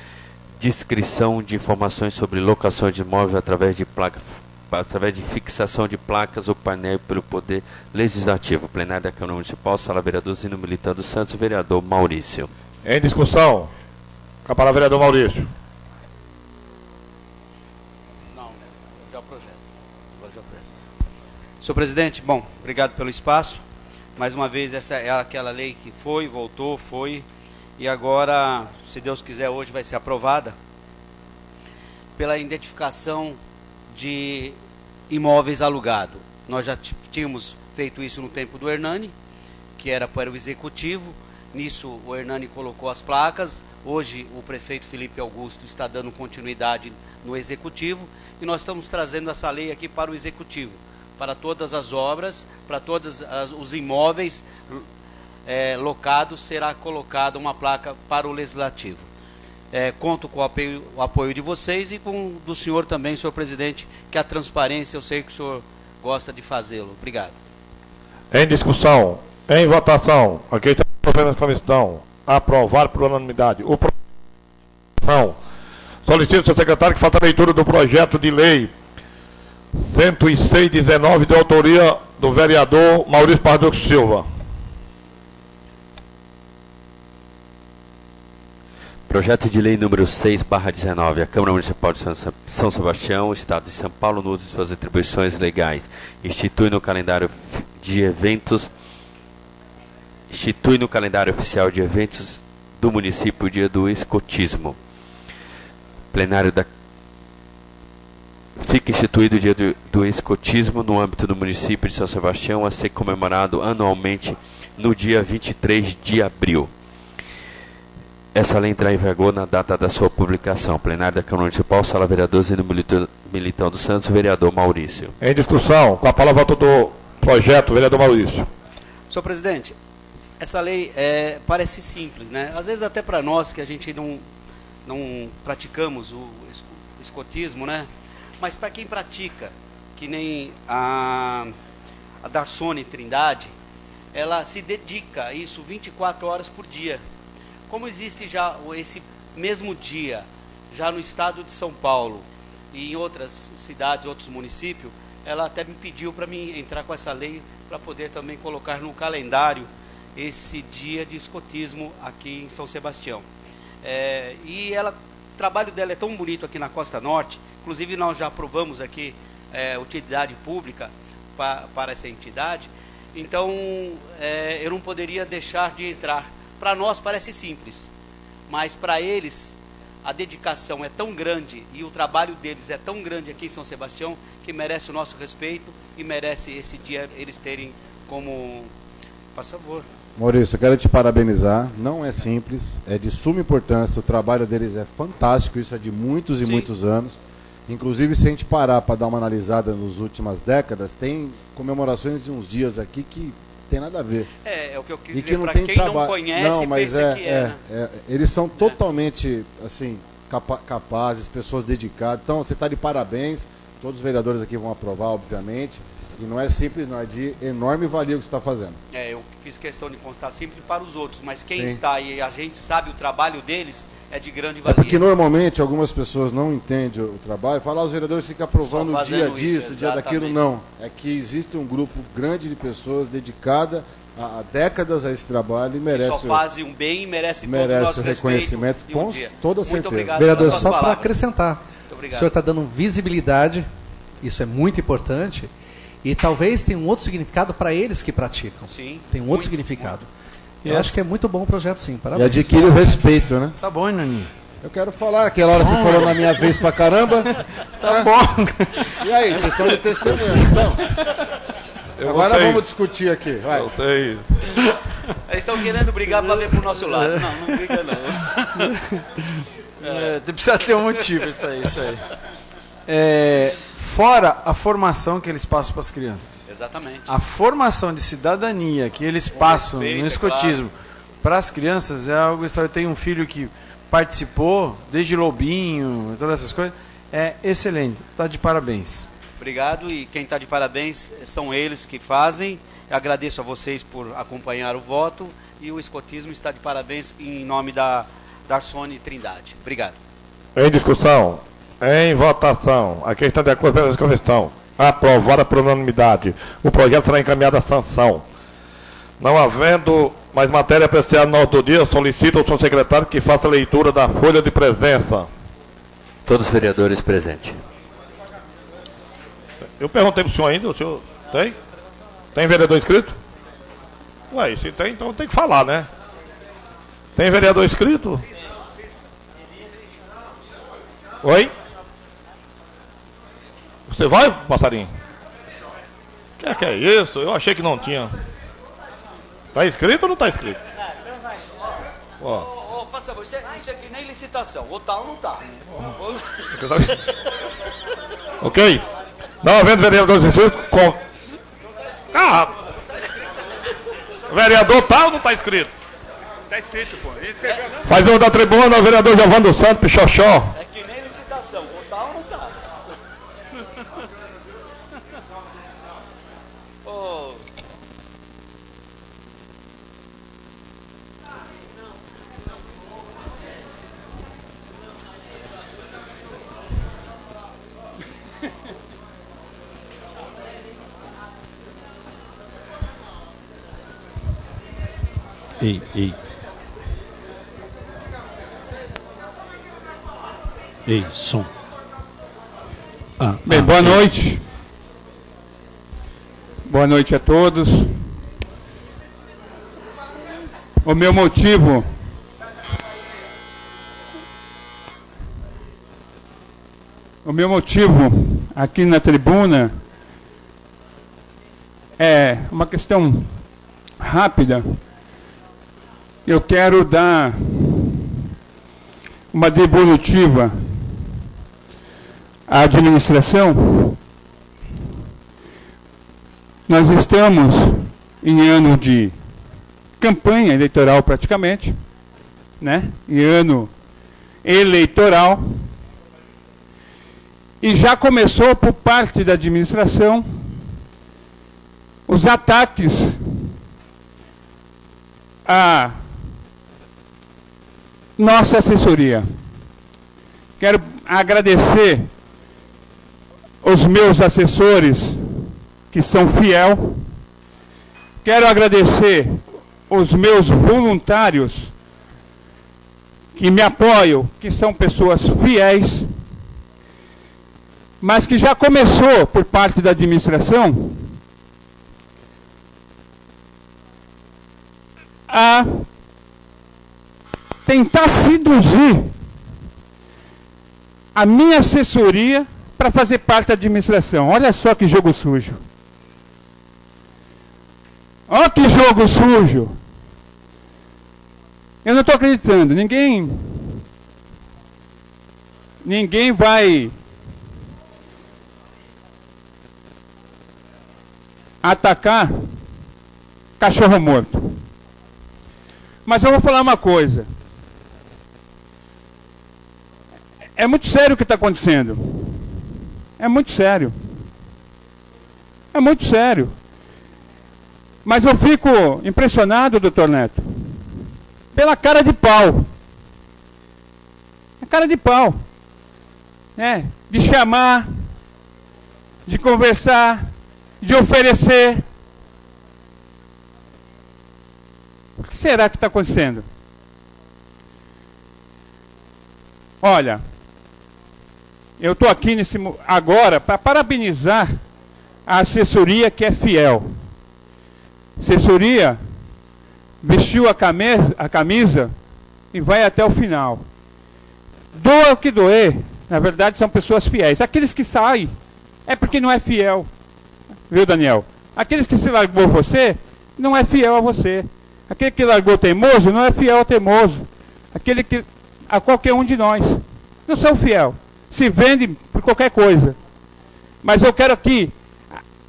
descrição de informações sobre locações de imóveis através de placa através de fixação de placas ou painel pelo Poder Legislativo. Plenário da Câmara Municipal, Sala Vereador Zino Militão Santos, vereador Maurício. Em discussão. Com a palavra, vereador Maurício. Não, já o projeto. Senhor presidente, bom, obrigado pelo espaço. Mais uma vez, essa é aquela lei que foi, voltou, foi, e agora, se Deus quiser, hoje vai ser aprovada pela identificação de imóveis alugados. Nós já tínhamos feito isso no tempo do Hernani, que era para o executivo. Nisso o Hernani colocou as placas. Hoje o prefeito Felipe Augusto está dando continuidade no executivo e nós estamos trazendo essa lei aqui para o executivo, para todas as obras, para todos os imóveis locados, será colocada uma placa para o legislativo. Conto com o apoio de vocês e com do senhor também, senhor presidente, que a transparência, eu sei que o senhor gosta de fazê-lo. Obrigado. Em discussão, em votação, aqui está a comissão, aprovar por unanimidade. O projeto. Solicito ao seu secretário que faça a leitura do projeto de lei 106/19, de autoria do vereador Maurício Parducci Silva. Projeto de lei número 6/19. A Câmara Municipal de São Sebastião, Estado de São Paulo, no uso de suas atribuições legais, institui no calendário oficial de eventos do município o dia do escotismo. Plenário da Fica instituído o dia do escotismo no âmbito do município de São Sebastião, a ser comemorado anualmente no dia 23 de abril. Essa lei entrará em vigor na data da sua publicação. Plenário da Câmara Municipal, Sala Vereador Zino Militão dos Santos, vereador Maurício. Em discussão, com a palavra do projeto, vereador Maurício. Senhor presidente, essa lei parece simples, né? Às vezes até para nós que a gente não praticamos o escotismo, né? Mas para quem pratica, que nem a Darsone Trindade, ela se dedica a isso 24 horas por dia. Como existe já esse mesmo dia, já no estado de São Paulo e em outras cidades, outros municípios, ela até me pediu para mim entrar com essa lei para poder também colocar no calendário esse dia de escotismo aqui em São Sebastião. E o trabalho dela é tão bonito aqui na Costa Norte, inclusive nós já aprovamos aqui utilidade pública para essa entidade, então eu não poderia deixar de entrar. Para nós parece simples, mas para eles a dedicação é tão grande e o trabalho deles é tão grande aqui em São Sebastião que merece o nosso respeito e merece esse dia eles terem como... Por favor. Maurício, eu quero te parabenizar, não é simples, é de suma importância, o trabalho deles é fantástico, isso é de muitos e muitos anos. Inclusive, se a gente parar para dar uma analisada nas últimas décadas, tem comemorações de uns dias aqui que tem nada a ver. É o que eu quis e dizer, que para quem não conhece, pensa que né? Eles são totalmente assim, capazes, pessoas dedicadas. Então, você está de parabéns, todos os vereadores aqui vão aprovar, obviamente. E não é simples, não, é de enorme valia o que você está fazendo. Eu fiz questão de constar sempre para os outros, mas quem está e a gente sabe o trabalho deles é de grande valia. É porque normalmente algumas pessoas não entendem o trabalho, falam, os vereadores ficam aprovando o dia disso, o dia daquilo, não. É que existe um grupo grande de pessoas dedicada há décadas a esse trabalho e merece... Só fazem um bem e merece todo o nosso reconhecimento, com toda certeza. Muito obrigado. Vereador, só para acrescentar, o senhor está dando visibilidade, isso é muito importante, e talvez tenha um outro significado para eles que praticam. Sim. Tem um outro significado. Eu acho que é muito bom o projeto, sim. Parabéns. E adquire o respeito, né? Tá bom, Hernani. Eu quero falar, aquela hora você falou na minha vez pra caramba. Tá bom. E aí, vocês estão de testemunha, então? Agora vamos discutir aqui. Vai. Eu sei. Eles estão querendo brigar para ver pro nosso lado. Não briga não. Precisa ter um motivo isso aí. Fora a formação que eles passam para as crianças. Exatamente. A formação de cidadania que eles passam no escotismo para as crianças é algo extraordinário. Eu tenho um filho que participou, desde Lobinho, todas essas coisas. É excelente. Está de parabéns. Obrigado. E quem está de parabéns são eles que fazem. Eu agradeço a vocês por acompanhar o voto. E o escotismo está de parabéns em nome da Darsone Trindade. Obrigado. Em discussão. Em votação. Aqui está de acordo com essa questão. Aprovada por unanimidade. O projeto será encaminhado à sanção. Não havendo mais matéria apreciada no ordem do dia, solicito ao senhor secretário que faça a leitura da folha de presença. Todos os vereadores presentes. Eu perguntei para o senhor ainda, o senhor tem? Tem vereador inscrito? Ué, se tem, então tem que falar, né? Tem vereador inscrito? Oi? Você vai, passarinho? Que é isso? Eu achei que não tinha. Tá inscrito ou não tá inscrito? Ó, passa você, isso aqui nem licitação, ou tá ou não tá. Ok? Não havendo vereadores inscritos, vereador tá ou não tá inscrito? Tá escrito, pô. Ele escreveu, não? Faz o da tribuna, o vereador Giovanni dos Santos Pichoxó. É que nem licitação, ou tá ou não tá. Oh. Ei, som. Bem, boa noite. Boa noite a todos. O meu motivo aqui na tribuna é uma questão rápida. Eu quero dar uma devolutiva à administração. Nós estamos em ano de campanha eleitoral praticamente, né? Em ano eleitoral. E já começou por parte da administração os ataques à nossa assessoria. Quero agradecer os meus assessores que são fiel. Quero agradecer os meus voluntários que me apoiam, que são pessoas fiéis, mas que já começou por parte da administração a tentar seduzir a minha assessoria para fazer parte da administração. Olha só que jogo sujo. Olha que jogo sujo. Eu não estou acreditando. Ninguém vai atacar cachorro morto. Mas eu vou falar uma coisa. É muito sério o que está acontecendo. É muito sério. É muito sério. Mas eu fico impressionado, doutor Neto, pela cara de pau. A cara de pau. Né? De chamar, de conversar, de oferecer. O que será que está acontecendo? Olha, eu estou aqui agora para parabenizar a assessoria que é fiel. Assessoria vestiu a camisa e vai até o final. Doa o que doer, na verdade são pessoas fiéis. Aqueles que saem é porque não é fiel. Viu, Daniel? Aqueles que se largou você, não é fiel a você. Aquele que largou teimoso, não é fiel ao teimoso. Aquele que, a qualquer um de nós, não são fiel. Se vendem por qualquer coisa. Mas eu quero aqui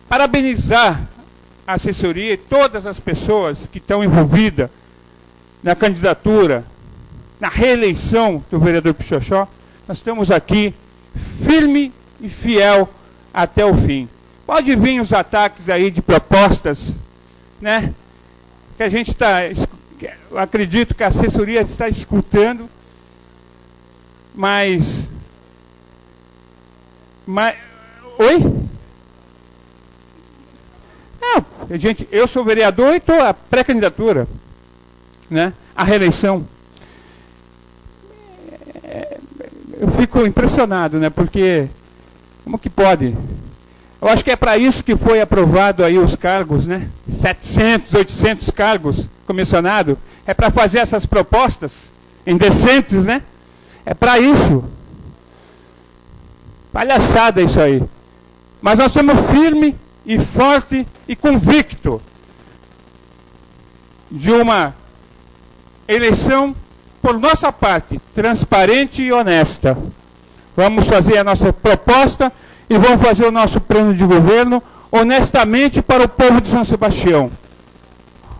parabenizar a assessoria e todas as pessoas que estão envolvidas na candidatura, na reeleição do vereador Pichoxó. Nós estamos aqui firme e fiel até o fim. Pode vir os ataques aí de propostas, né? Que a gente está, eu acredito que a assessoria está escutando, mas oi? Gente, eu sou vereador e estou a pré-candidatura, né? A reeleição. Eu fico impressionado, né? Porque como que pode? Eu acho que é para isso que foi aprovado aí os cargos, né? 700, 800 cargos comissionados. É para fazer essas propostas indecentes, né? É para isso. Palhaçada isso aí. Mas nós somos firme e forte e convicto de uma eleição, por nossa parte, transparente e honesta. Vamos fazer a nossa proposta e vamos fazer o nosso plano de governo honestamente para o povo de São Sebastião.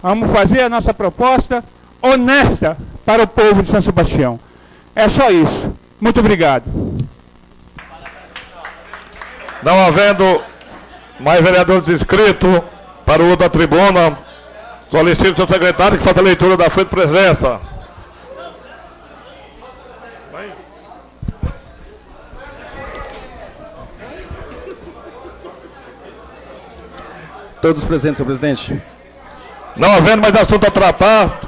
Vamos fazer a nossa proposta honesta para o povo de São Sebastião. É só isso. Muito obrigado. Não havendo mais vereadores inscritos para o uso da tribuna, solicito ao seu secretário que faça a leitura da folha de presença. Todos presentes, senhor presidente. Não havendo mais assunto a tratar,